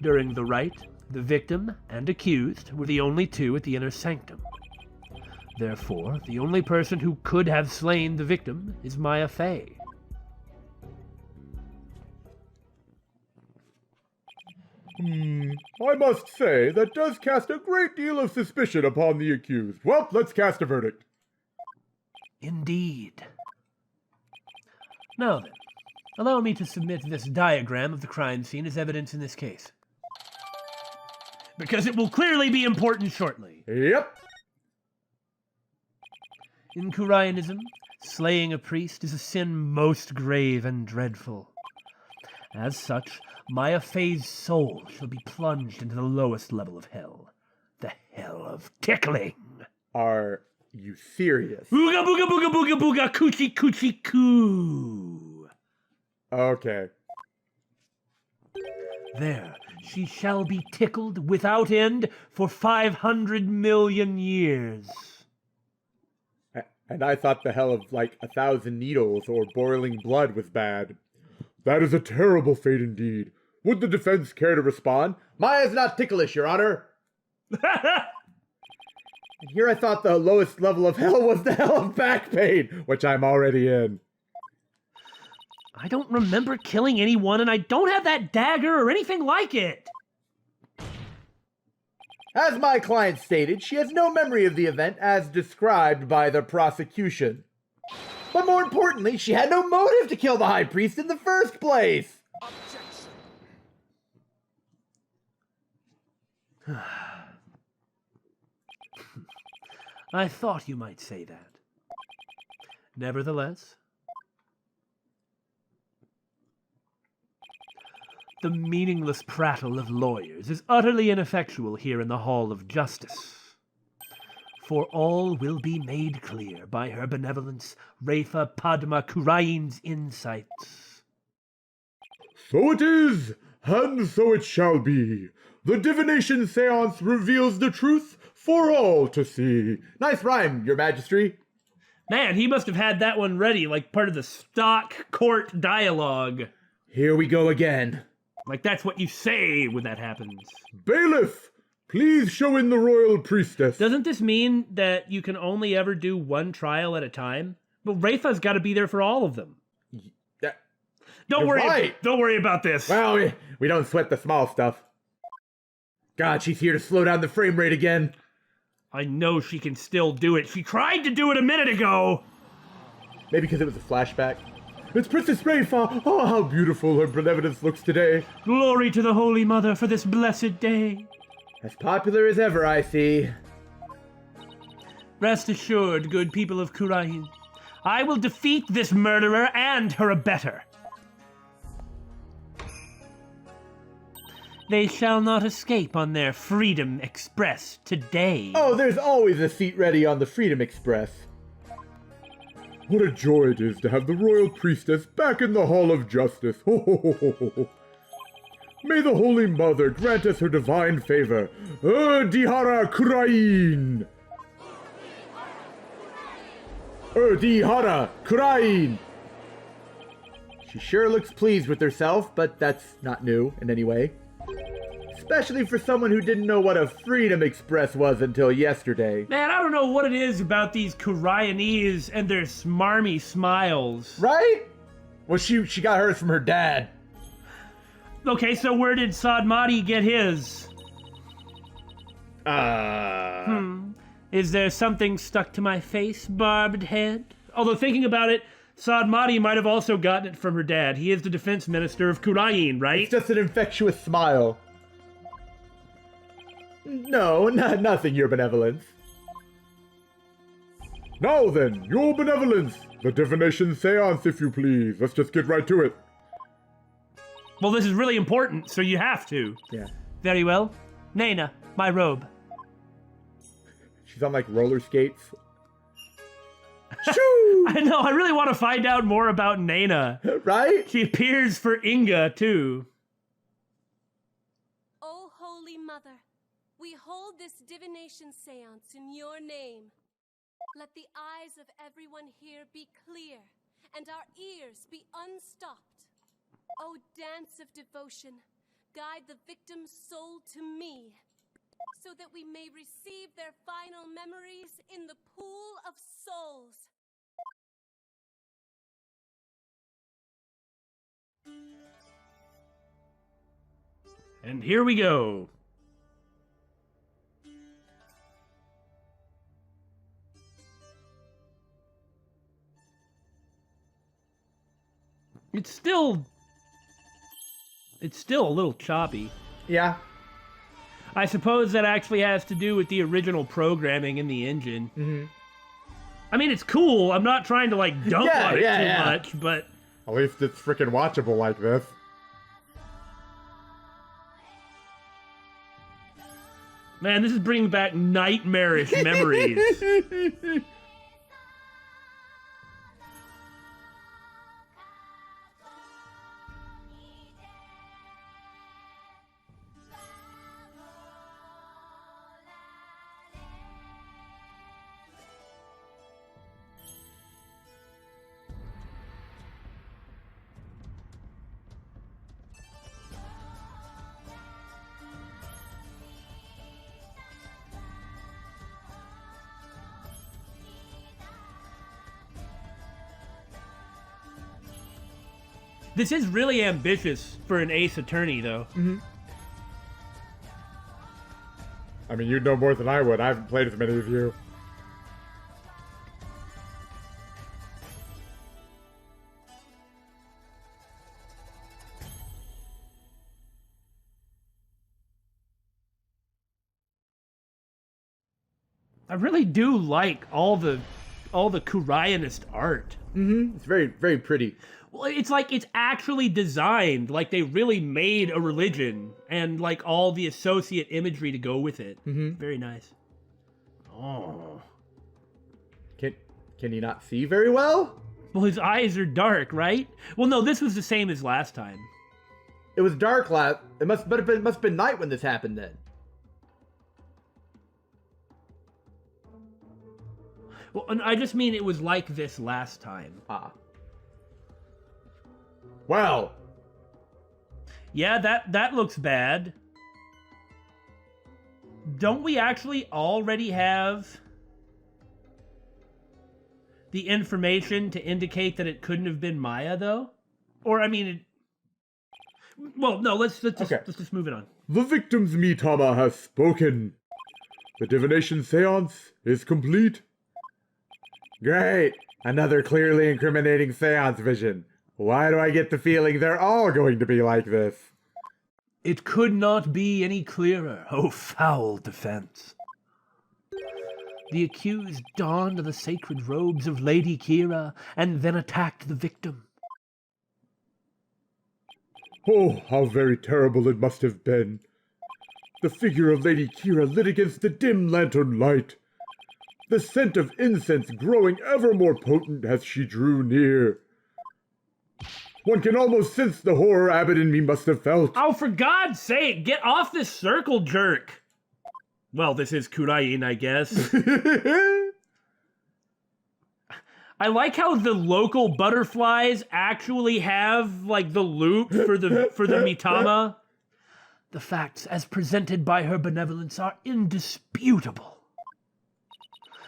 During the rite, the victim and accused were the only two at the inner sanctum. Therefore, the only person who could have slain the victim is Maya Fey. I must say, that does cast a great deal of suspicion upon the accused. Well, let's cast a verdict. Indeed. Now then, allow me to submit this diagram of the crime scene as evidence in this case. Because it will clearly be important shortly. Yep. In Khura'anism, slaying a priest is a sin most grave and dreadful. As such, Maya Fey's soul shall be plunged into the lowest level of hell. The hell of tickling. Are you serious? Ooga booga booga booga booga coochie coochie coo. Okay. There, she shall be tickled without end for 500 million years. And I thought the hell of like 1,000 needles or boiling blood was bad. That is a terrible fate indeed. Would the defense care to respond? Maya's not ticklish, Your Honor. And here I thought the lowest level of hell was the hell of back pain, which I'm already in. I don't remember killing anyone, and I don't have that dagger or anything like it. As my client stated, she has no memory of the event as described by the prosecution. But more importantly, she had no motive to kill the High Priest in the first place. I thought you might say that. Nevertheless, the meaningless prattle of lawyers is utterly ineffectual here in the Hall of Justice. For all will be made clear by her benevolence, Rayfa Padma Khura'in's insights. So it is, and so it shall be. The Divination Seance reveals the truth for all to see. Nice rhyme, Your Majesty. Man, he must have had that one ready, like part of the stock court dialogue. Here we go again. Like that's what you say when that happens. Bailiff, please show in the royal priestess. Doesn't this mean that you can only ever do one trial at a time? Well, Rayfa's got to be there for all of them. Don't worry. Right. Don't worry about this. Well, we don't sweat the small stuff. God, she's here to slow down the frame rate again. I know she can still do it. She tried to do it a minute ago. Maybe because it was a flashback. It's Princess Rayfa. Oh, how beautiful her benevolence looks today. Glory to the Holy Mother for this blessed day. As popular as ever, I see. Rest assured, good people of Khura'in, I will defeat this murderer and her abettor. They shall not escape on their Freedom Express today. Oh, there's always a seat ready on the Freedom Express. What a joy it is to have the royal priestess back in the Hall of Justice. Ho, ho, ho, ho, ho. May the Holy Mother grant us her divine favor. Dihara Khura'in! Dihara Khura'in! She sure looks pleased with herself, but that's not new in any way. Especially for someone who didn't know what a Freedom Express was until yesterday. Man, I don't know what it is about these Khura'inese and their smarmy smiles. Right? Well, she got hers from her dad. Okay, so where did Sadmati get his? Is there something stuck to my face, barbed head? Although thinking about it, Sadmati might have also gotten it from her dad. He is the defense minister of Khura'in, right? It's just an infectious smile. No, nothing, Your Benevolence. Now then, Your Benevolence. The Divination Seance, if you please. Let's just get right to it. Well, this is really important, so you have to. Yeah. Very well. Naina, my robe. She's on, like, roller skates. Shoo! I know, I really want to find out more about Naina. Right? She appears for Inga, too. O Holy Mother, we hold this divination seance in your name. Let the eyes of everyone here be clear, and our ears be unstopped. O dance of devotion, guide the victim's soul to me, so that we may receive their final memories in the pool of souls. And here we go. It's still a little choppy. Yeah. I suppose that actually has to do with the original programming in the engine. Mm-hmm. I mean, it's cool. I'm not trying to, like, dump on it too much, but... At least it's freaking watchable like this. Man, this is bringing back nightmarish memories. This is really ambitious for an Ace Attorney, though. Mm-hmm. I mean, you'd know more than I would. I haven't played as many as you. I really do like all the Khura'inist art. Mm-hmm. It's very, very pretty. Well, it's like it's actually designed like they really made a religion and like all the associate imagery to go with it. Mm-hmm. Very nice. Oh. Can you not see very well? Well, his eyes are dark, right? Well, no, this was the same as last time. It was dark last. It must have been night when this happened then. Well, and I just mean it was like this last time. Ah. Well. Yeah, that looks bad. Don't we actually already have the information to indicate that it couldn't have been Maya, though? Or, I mean, well, no, let's just move it on. The victim's Mitama has spoken. The divination seance is complete. Great! Another clearly incriminating seance vision. Why do I get the feeling they're all going to be like this? It could not be any clearer, O foul defense. The accused donned the sacred robes of Lady Kira and then attacked the victim. Oh, how very terrible it must have been. The figure of Lady Kira lit against the dim lantern light. The scent of incense growing ever more potent as she drew near. One can almost sense the horror Abbott and me must have felt. Oh, for God's sake, get off this circle jerk! Well, this is Khura'in, I guess. I like how the local butterflies actually have, like, the loop for the Mitama. The facts, as presented by her benevolence, are indisputable.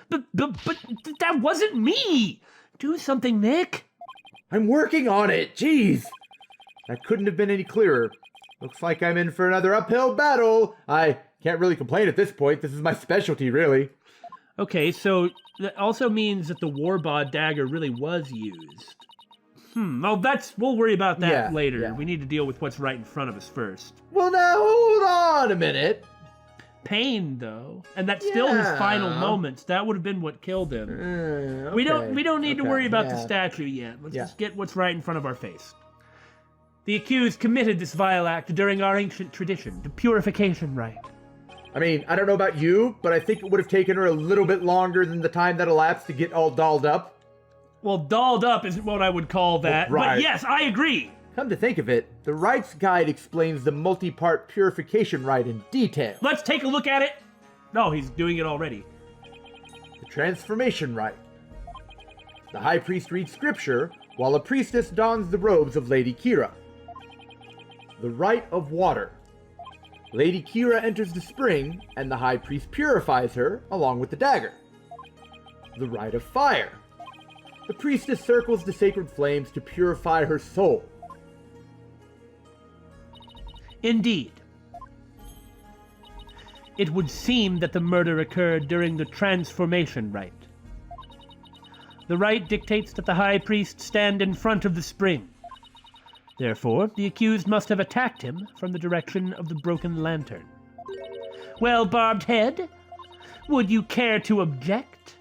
But that wasn't me! Do something, Nick! I'm working on it, jeez! That couldn't have been any clearer. Looks like I'm in for another uphill battle. I can't really complain at this point. This is my specialty, really. Okay, so that also means that the Warbod dagger really was used. Well, we'll worry about that later. Yeah. We need to deal with what's right in front of us first. Well, now, hold on a minute. Pain, though, and that's still his final moments. That would have been what killed him. Okay. We don't need to worry about the statue yet. Let's just get what's right in front of our face. The accused committed this vile act during our ancient tradition, the purification rite. I mean, I don't know about you, but I think it would have taken her a little bit longer than the time that elapsed to get all dolled up. Well, dolled up isn't what I would call that, right. But yes, I agree. Come to think of it, the rites guide explains the multi-part purification rite in detail. Let's take a look at it. No, he's doing it already. The transformation rite. The high priest reads scripture, while a priestess dons the robes of Lady Kira. The rite of water. Lady Kira enters the spring, and the high priest purifies her, along with the dagger. The rite of fire. The priestess circles the sacred flames to purify her soul. Indeed. it would seem that the murder occurred during the transformation rite. The rite dictates that the High Priest stand in front of the spring. Therefore, the accused must have attacked him from the direction of the broken lantern. Well, Barbed Head, would you care to object?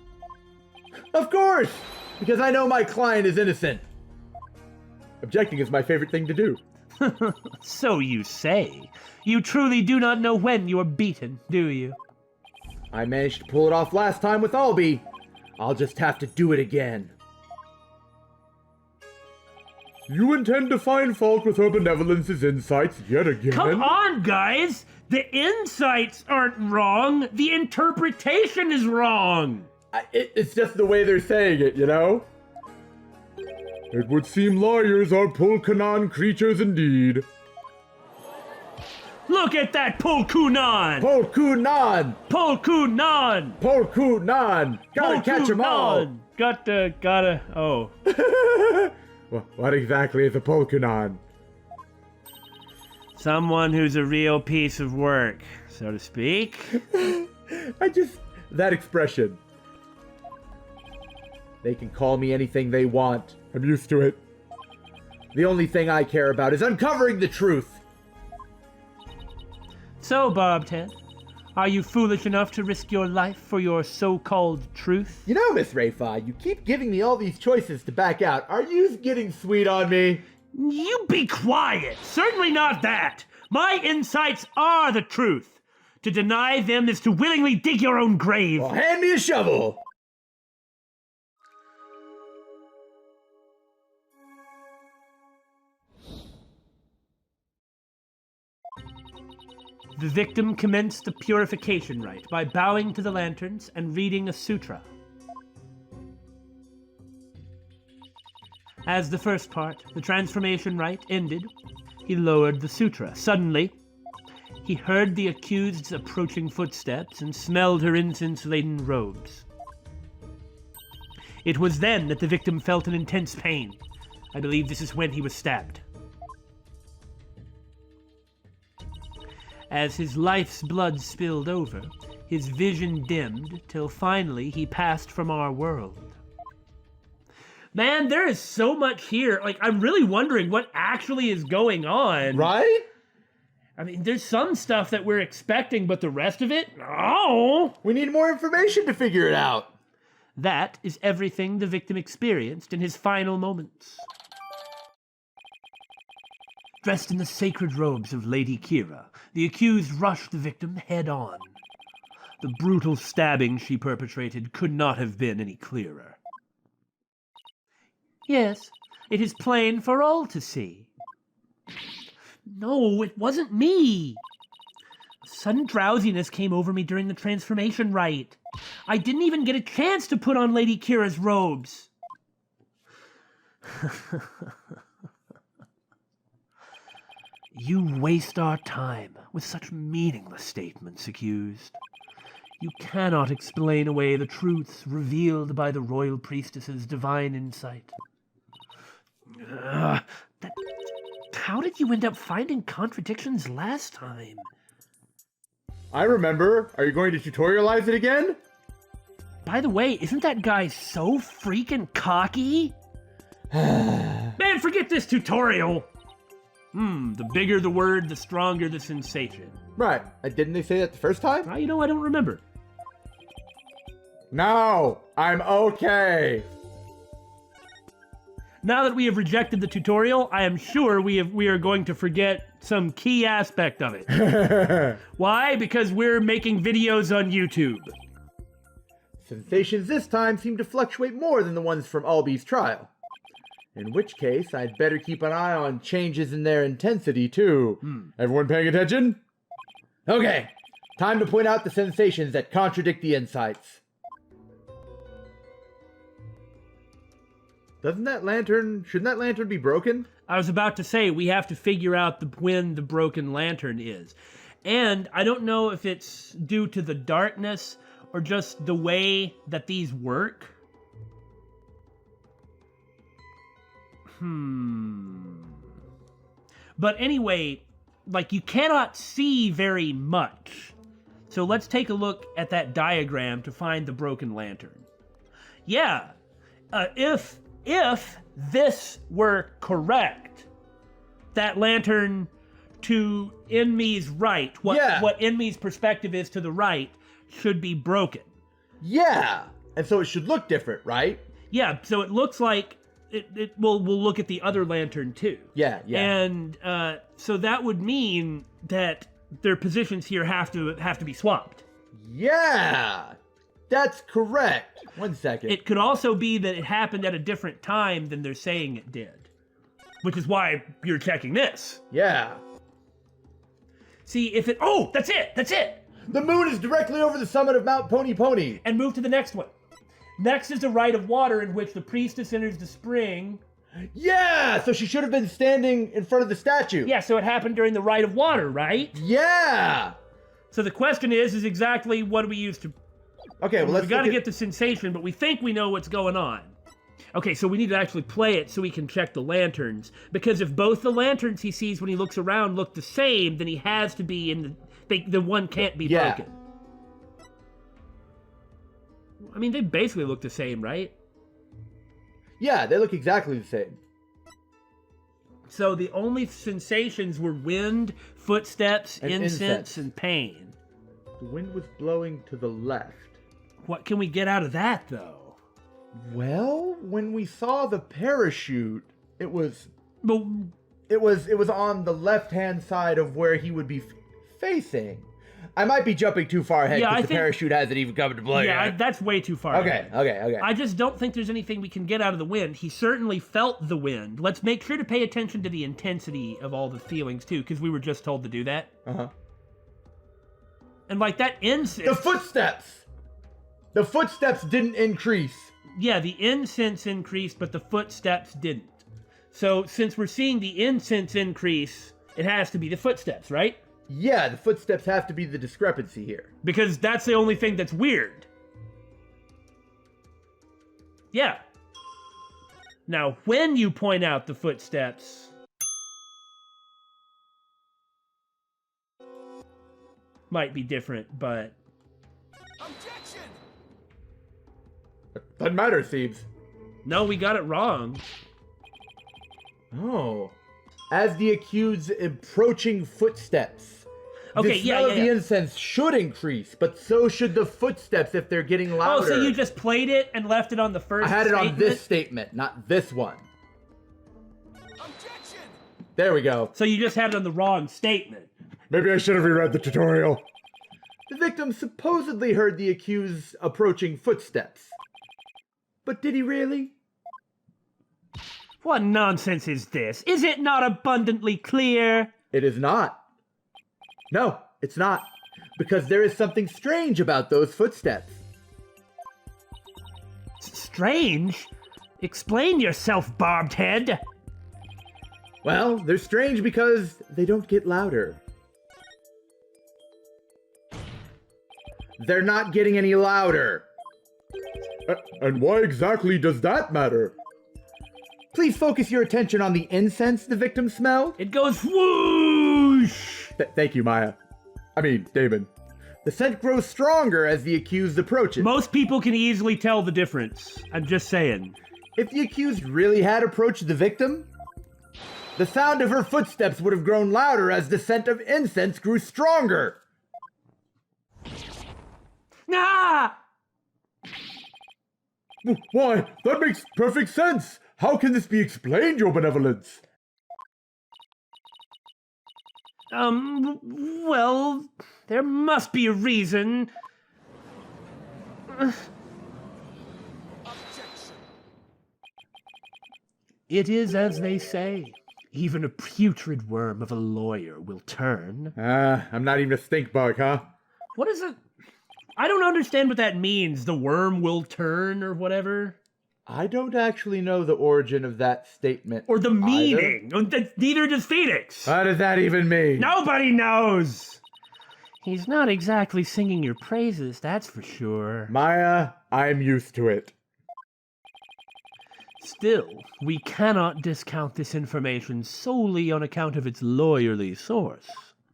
Of course! Because I know my client is innocent. Objecting is my favorite thing to do. So you say. You truly do not know when you are beaten, do you? I managed to pull it off last time with Albie. I'll just have to do it again. You intend to find fault with her benevolence's insights yet again? Come on, guys! The insights aren't wrong. The interpretation is wrong. It's just the way they're saying it, you know? It would seem liars are Pulkanon creatures indeed. Look at that Pulkunan! Pulkunon! Pulkunan! Pulkunon! Gotta catch 'em all! Gotta, oh. What exactly is a Pulkunon? Someone who's a real piece of work, so to speak. That expression. They can call me anything they want. I'm used to it. The only thing I care about is uncovering the truth. So, Barbed Head, are you foolish enough to risk your life for your so-called truth? You know, Miss Rayfa, you keep giving me all these choices to back out. Are you getting sweet on me? You be quiet! Certainly not that! My insights are the truth! To deny them is to willingly dig your own grave! Well, hand me a shovel! The victim commenced the purification rite by bowing to the lanterns and reading a sutra. As the first part, the transformation rite, ended, he lowered the sutra. Suddenly, he heard the accused's approaching footsteps and smelled her incense-laden robes. It was then that the victim felt an intense pain. I believe this is when he was stabbed. As his life's blood spilled over, his vision dimmed till finally he passed from our world. Man, there is so much here. Like, I'm really wondering what actually is going on. Right? I mean, there's some stuff that we're expecting, but the rest of it? Oh! We need more information to figure it out. That is everything the victim experienced in his final moments. Dressed in the sacred robes of Lady Kira, the accused rushed the victim head-on. The brutal stabbing she perpetrated could not have been any clearer. Yes, it is plain for all to see. No, it wasn't me. A sudden drowsiness came over me during the transformation rite. I didn't even get a chance to put on Lady Kira's robes. You waste our time with such meaningless statements, accused. You cannot explain away the truths revealed by the royal priestess's divine insight. How did you end up finding contradictions last time? I remember. Are you going to tutorialize it again? By the way, isn't that guy so freaking cocky? Man, forget this tutorial! The bigger the word, the stronger the sensation. Right. Didn't they say that the first time? Well, you know, I don't remember. No, I'm okay. Now that we have rejected the tutorial, I am sure we are going to forget some key aspect of it. Why? Because we're making videos on YouTube. Sensations this time seem to fluctuate more than the ones from Albie's trial. In which case, I'd better keep an eye on changes in their intensity, too. Everyone paying attention? Okay, time to point out the sensations that contradict the insights. Shouldn't that lantern be broken? I was about to say, we have to figure out when the broken lantern is. And I don't know if it's due to the darkness or just the way that these work. But anyway, like, you cannot see very much. So let's take a look at that diagram to find the broken lantern. Yeah, if this were correct, that lantern to Enmi's right, what Enmi's perspective is to the right, should be broken. Yeah, and so it should look different, right? Yeah, so it looks like we'll look at the other lantern too. Yeah. And so that would mean that their positions here have to be swapped. Yeah, that's correct. 1 second. It could also be that it happened at a different time than they're saying it did, which is why you're checking this. Yeah. See if it. Oh, that's it. The moon is directly over the summit of Mount Pony Pony. And move to the next one. Next is the rite of water in which the priestess enters the spring. Yeah, so she should have been standing in front of the statue. Yeah, so it happened during the rite of water, right? Yeah. So the question is exactly what do we use to... Okay, well, we gotta get the sensation, but we think we know what's going on. Okay, so we need to actually play it so we can check the lanterns. Because if both the lanterns he sees when he looks around look the same, then he has to be in the one can't be broken. I mean, they basically look the same, right? Yeah, they look exactly the same. So the only sensations were wind, footsteps, incense, and pain. The wind was blowing to the left. What can we get out of that, though? Well, when we saw the parachute, it was But on the left-hand side of where he would be facing. I might be jumping too far ahead because the parachute hasn't even come to play yet. That's way too far. Okay. I just don't think there's anything we can get out of the wind. He certainly felt the wind. Let's make sure to pay attention to the intensity of all the feelings, too, because we were just told to do that. Uh-huh. And like that incense... The footsteps! The footsteps didn't increase. Yeah, the incense increased, but the footsteps didn't. So since we're seeing the incense increase, it has to be the footsteps, right? Yeah, the footsteps have to be the discrepancy here. Because that's the only thing that's weird. Yeah. Now, when you point out the footsteps... might be different, but... Objection! Doesn't matter, Thebes. No, we got it wrong. Oh. As the accused's approaching footsteps. Okay, the smell of the incense should increase, but so should the footsteps if they're getting louder. Oh, so you just played it and left it on the first I had statement? it on this statement, not this one. Objection! There we go. So you just had it on the wrong statement. Maybe I should have reread the tutorial. The victim supposedly heard the accused's approaching footsteps. But did he really? What nonsense is this? Is it not abundantly clear? It is not. No, it's not. Because there is something strange about those footsteps. Strange? Explain yourself, barbed head. Well, they're strange because they don't get louder. They're not getting any louder. And why exactly does that matter? Please focus your attention on the incense the victim smelled. It goes whoosh! Thank you, Maya. I mean, Damon. The scent grows stronger as the accused approaches. Most people can easily tell the difference. I'm just saying. If the accused really had approached the victim, the sound of her footsteps would have grown louder as the scent of incense grew stronger. Ah! Why, that makes perfect sense. How can this be explained, Your Benevolence? Well, there must be a reason. Objection! It is as they say. Even a putrid worm of a lawyer will turn. I'm not even a stink bug, huh? What is it? I don't understand what that means. The worm will turn or whatever. I don't actually know the origin of that statement. Or the meaning. Neither does Phoenix. What does that even mean? Nobody knows. He's not exactly singing your praises, that's for sure. Maya, I'm used to it. Still, we cannot discount this information solely on account of its lawyerly source.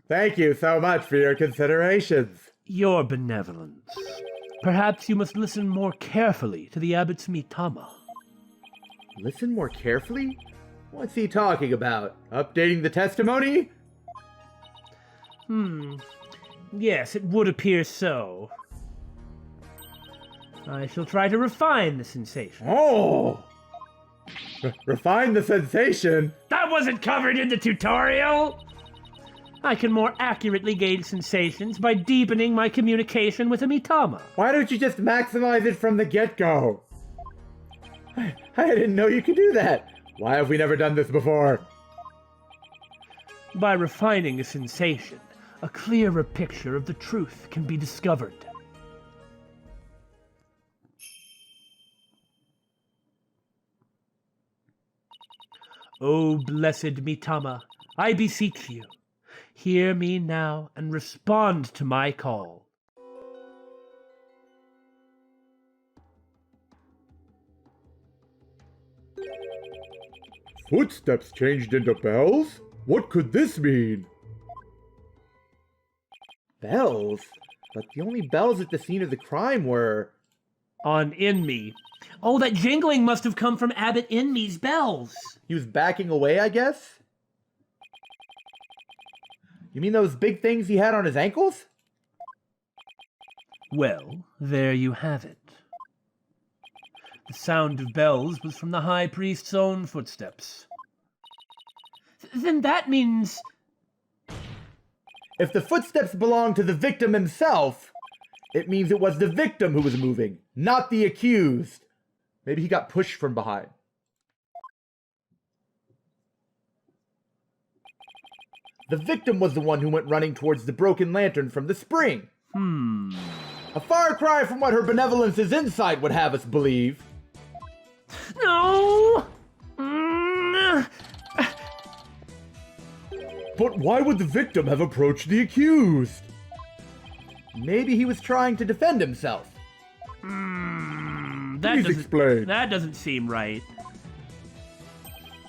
Thank you so much for your considerations. Your benevolence. Perhaps you must listen more carefully to the abbot's mitama. Listen more carefully? What's he talking about? Updating the testimony? Yes, it would appear so. I shall try to refine the sensation. Oh! Refine the sensation? That wasn't covered in the tutorial! I can more accurately gauge sensations by deepening my communication with a mitama. Why don't you just maximize it from the get-go? I didn't know you could do that. Why have we never done this before? By refining a sensation, a clearer picture of the truth can be discovered. O blessed mitama, I beseech you, hear me now and respond to my call. Footsteps changed into bells? What could this mean? Bells? But the only bells at the scene of the crime were... On Inme. Oh, that jingling must have come from Abbot Inme's bells. He was backing away, I guess? You mean those big things he had on his ankles? Well, there you have it. The sound of bells was from the High Priest's own footsteps. Then that means... If the footsteps belonged to the victim himself, it means it was the victim who was moving, not the accused. Maybe he got pushed from behind. The victim was the one who went running towards the broken lantern from the spring. A far cry from what her benevolence's insight would have us believe. No! But why would the victim have approached the accused? Maybe he was trying to defend himself. Please explain. That doesn't seem right.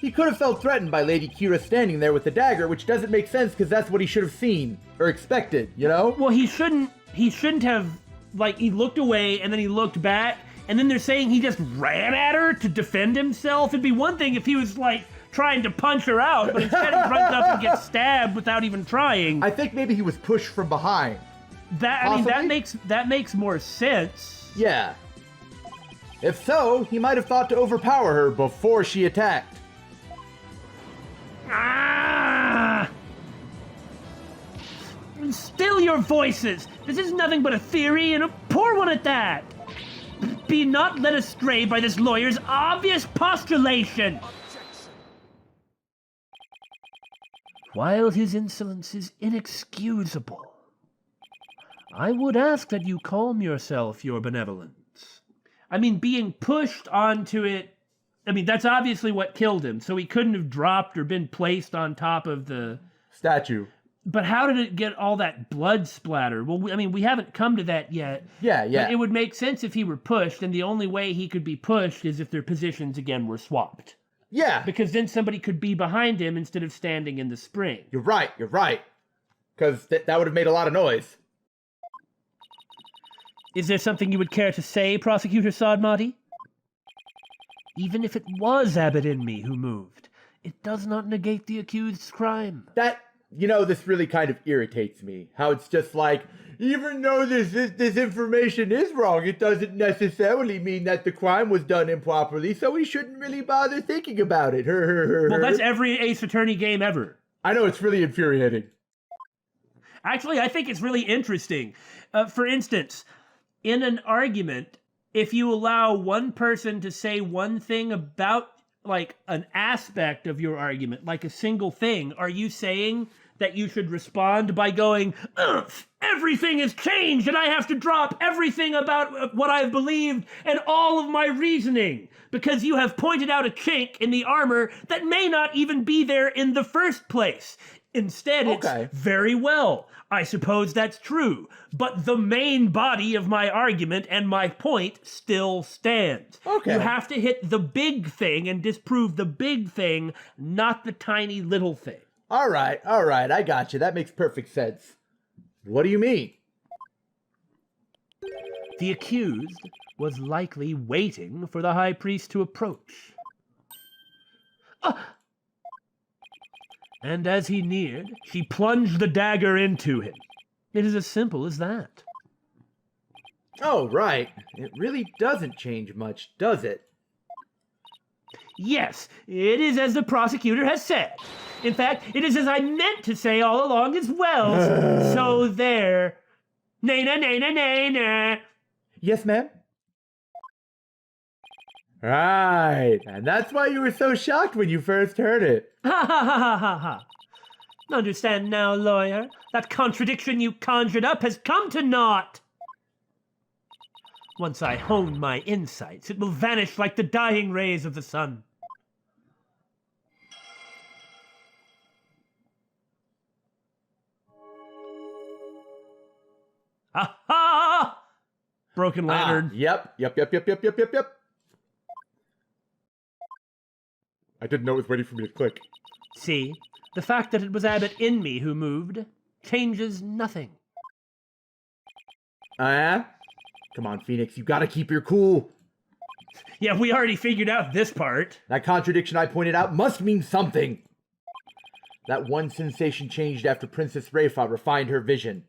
He could have felt threatened by Lady Kira standing there with the dagger, which doesn't make sense because that's what he should have seen or expected, you know? Well, he shouldn't have, like, he looked away and then he looked back and then they're saying he just ran at her to defend himself. It'd be one thing if he was, like, trying to punch her out, but instead he runs up and gets stabbed without even trying. I think maybe he was pushed from behind. That makes more sense. Yeah. If so, he might have thought to overpower her before she attacked. Still your voices! This is nothing but a theory, and a poor one at that! Be not led astray by this lawyer's obvious postulation! Objection. While his insolence is inexcusable, I would ask that you calm yourself, your benevolence. I mean, being pushed onto it, I mean, that's obviously what killed him, so he couldn't have dropped or been placed on top of the statue. But how did it get all that blood splatter? Well, we haven't come to that yet. Yeah. But it would make sense if he were pushed, and the only way he could be pushed is if their positions again were swapped. Yeah. Because then somebody could be behind him instead of standing in the spring. You're right. Because that would have made a lot of noise. Is there something you would care to say, Prosecutor Sadmati? Even if it was Abbot Inme who moved, it does not negate the accused's crime. This really kind of irritates me. How it's just like, even though this information is wrong, it doesn't necessarily mean that the crime was done improperly, so we shouldn't really bother thinking about it. Well, that's every Ace Attorney game ever. I know, it's really infuriating. Actually, I think it's really interesting. For instance, in an argument, if you allow one person to say one thing about, like, an aspect of your argument, like a single thing, are you saying that you should respond by going, everything has changed and I have to drop everything about what I've believed and all of my reasoning because you have pointed out a chink in the armor that may not even be there in the first place? Instead, it's very well. I suppose that's true, but the main body of my argument and my point still stands. Okay. You have to hit the big thing and disprove the big thing, not the tiny little thing. All right, I got you. That makes perfect sense. What do you mean? The accused was likely waiting for the high priest to approach. And as he neared, she plunged the dagger into him. It is as simple as that. Oh, right. It really doesn't change much, does it? Yes, it is as the prosecutor has said. In fact, it is as I meant to say all along as well. So there. Nay, na, nay, na, nay, na. Yes, ma'am? Right. And that's why you were so shocked when you first heard it. Ha ha ha ha ha ha. Understand now, lawyer. That contradiction you conjured up has come to naught. Once I hone my insights, it will vanish like the dying rays of the sun. Ha! Broken lantern. Yep. I didn't know it was waiting for me to click. See, the fact that it was Abbot in me who moved changes nothing. Come on, Phoenix, you gotta keep your cool. Yeah, we already figured out this part. That contradiction I pointed out must mean something. That one sensation changed after Princess Rayfa refined her vision.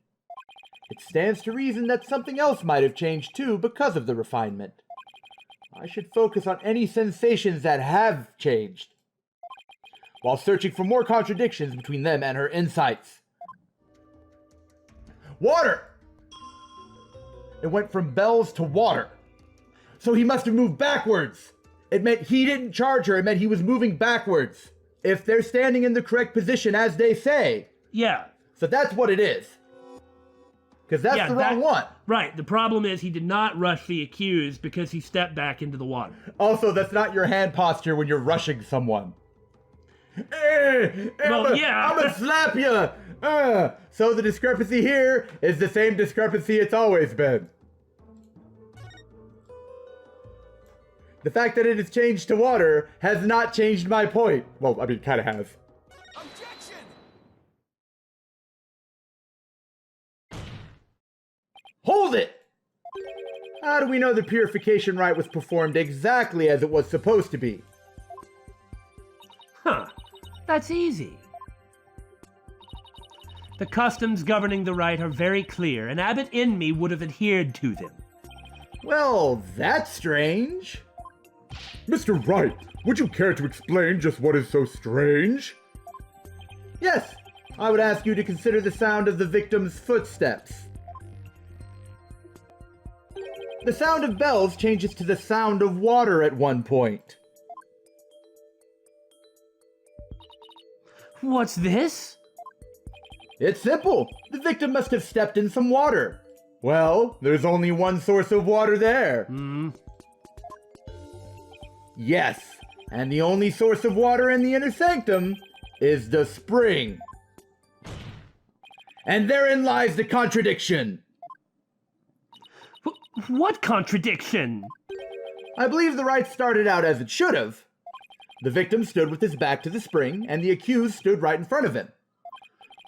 It stands to reason that something else might have changed too because of the refinement. I should focus on any sensations that have changed, while searching for more contradictions between them and her insights. Water! It went from bells to water. So he must have moved backwards. It meant he didn't charge her. It meant he was moving backwards. If they're standing in the correct position, as they say. Yeah. So that's what it is. Because that's the wrong one. Right. The problem is he did not rush the accused because he stepped back into the water. Also, that's not your hand posture when you're rushing someone. I'm gonna slap you. So the discrepancy here is the same discrepancy it's always been. The fact that it has changed to water has not changed my point. Well, I mean, it kind of has. Objection! Hold it! How do we know the purification rite was performed exactly as it was supposed to be? Huh. That's easy. The customs governing the rite are very clear, and Abbot in me would have adhered to them. Well, that's strange. Mr. Wright, would you care to explain just what is so strange? Yes, I would ask you to consider the sound of the victim's footsteps. The sound of bells changes to the sound of water at one point. What's this? It's simple. The victim must have stepped in some water. Well, there's only one source of water there. Yes, and the only source of water in the inner sanctum is the spring. And therein lies the contradiction. What contradiction? I believe the rite started out as it should have. The victim stood with his back to the spring, and the accused stood right in front of him.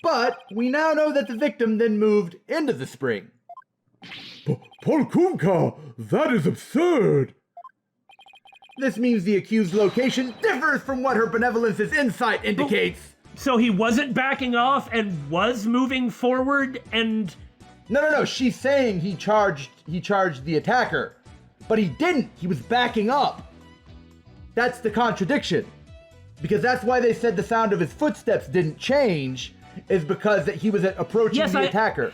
But we now know that the victim then moved into the spring. Polkunka, that is absurd! This means the accused's location differs from what her benevolence's insight indicates. So he wasn't backing off and was moving forward and... No, she's saying he charged the attacker. But he didn't, he was backing up. That's the contradiction. Because that's why they said the sound of his footsteps didn't change, is because that he was approaching the attacker.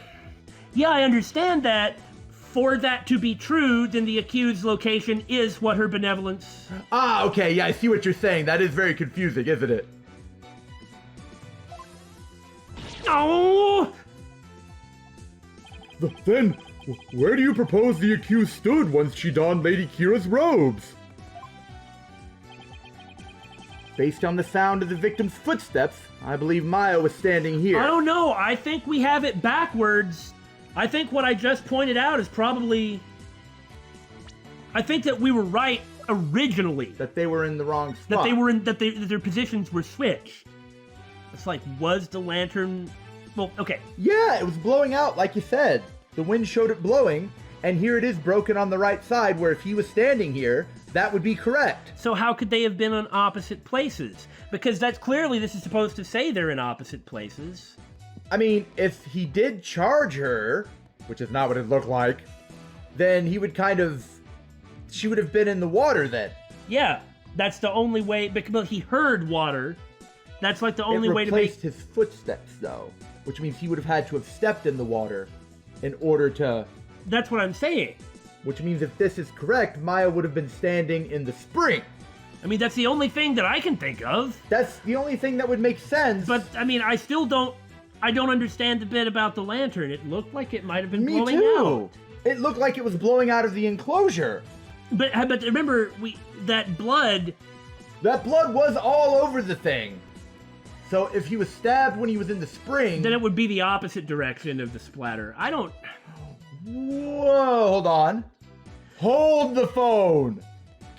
Yeah, I understand that. For that to be true, then the accused's location is what her benevolence... Ah, okay, yeah, I see what you're saying. That is very confusing, isn't it? Oh! Then, where do you propose the accused stood once she donned Lady Kira's robes? Based on the sound of the victim's footsteps, I believe Maya was standing here. I don't know. I think we have it backwards. I think what I just pointed out is probably... I think that we were right originally. That they were in the wrong spot. That their positions were switched. It's like, was the lantern... Well, okay. Yeah, it was blowing out like you said. The wind showed it blowing, And here it is broken on the right side, where if he was standing here, that would be correct. So how could they have been on opposite places? Because that's clearly, this is supposed to say they're in opposite places. I mean, if he did charge her, which is not what it looked like, then he would she would have been in the water then. Yeah, that's the only way, because he heard water. That's like the only way to make... It replaced his footsteps, though, which means he would have had to have stepped in the water in order to... That's what I'm saying. Which means if this is correct, Maya would have been standing in the spring. I mean, that's the only thing that I can think of. That's the only thing that would make sense. But, I mean, I don't understand the bit about the lantern. It looked like it might have been blowing Me too. out. It looked like it was blowing out of the enclosure. But remember, that blood... That blood was all over the thing. So if he was stabbed when he was in the spring... Then it would be the opposite direction of the splatter. I don't... Whoa, hold on. Hold the phone.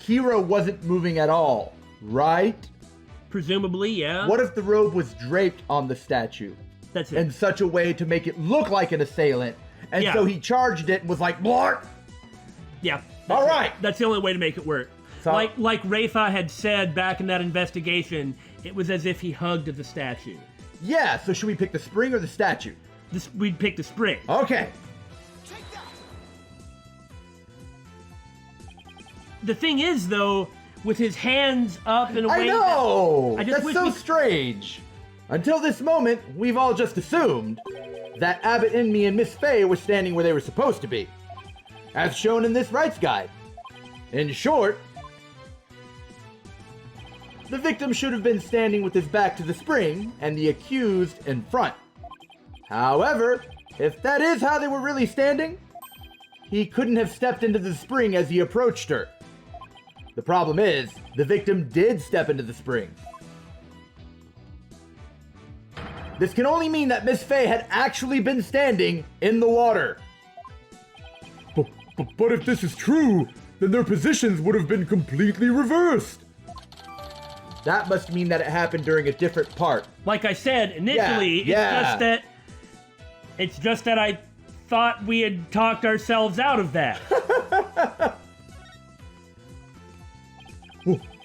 Kira wasn't moving at all, right? Presumably, yeah. What if the robe was draped on the statue? That's it. In such a way to make it look like an assailant. And so he charged it and was like, Blark! Yeah. All right. That's the only way to make it work. So, like Rayfa had said back in that investigation, it was as if he hugged the statue. Yeah, so should we pick the spring or the statue? We'd pick the spring. Okay. Take that! The thing is, though, with his hands up in a way I know! That's so strange. Until this moment, we've all just assumed that Abbott and me and Miss Faye were standing where they were supposed to be, as shown in this rights guide. In short, the victim should have been standing with his back to the spring and the accused in front. However, if that is how they were really standing, he couldn't have stepped into the spring as he approached her. The problem is, the victim did step into the spring. This can only mean that Miss Faye had actually been standing in the water. But if this is true, then their positions would have been completely reversed. That must mean that it happened during a different part. Like I said, initially, it's just that I thought we had talked ourselves out of that.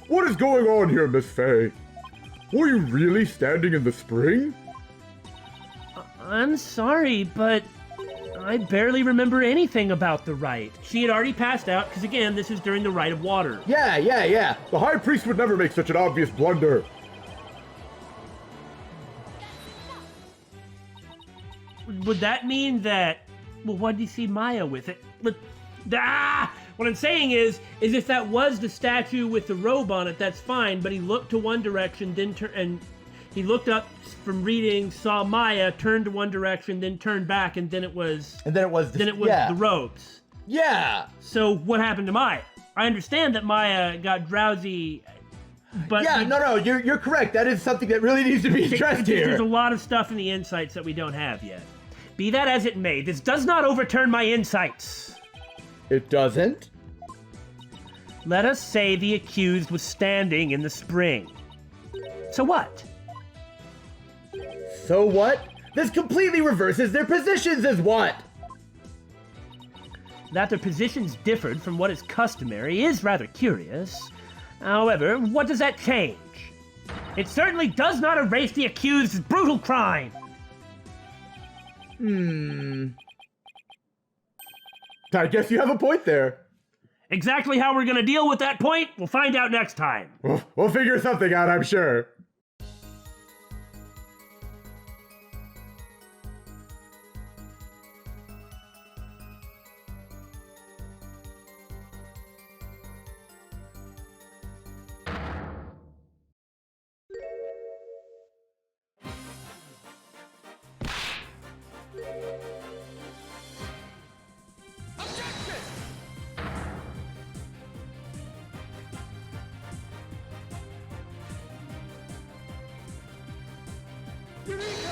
What is going on here, Miss Faye? Were you really standing in the spring? I'm sorry, but I barely remember anything about the rite. She had already passed out, because again, this is during the rite of water. Yeah. The High Priest would never make such an obvious blunder. Would that mean that... Well, why did he see Maya with it? What I'm saying is if that was the statue with the robe on it, that's fine, but he looked to one direction, and he looked up from reading, saw Maya, turned to one direction, then turned back, and then it was the robes. Yeah. So what happened to Maya? I understand that Maya got drowsy, but no, you're correct. That is something that really needs to be addressed here. There's a lot of stuff in the insights that we don't have yet. Be that as it may, this does not overturn my insights. It doesn't? Let us say the accused was standing in the spring. So what? So what? This completely reverses their positions as what? That their positions differed from what is customary is rather curious. However, what does that change? It certainly does not erase the accused's brutal crime. I guess you have a point there. Exactly how we're gonna deal with that point, we'll find out next time. We'll figure something out, I'm sure. Objection!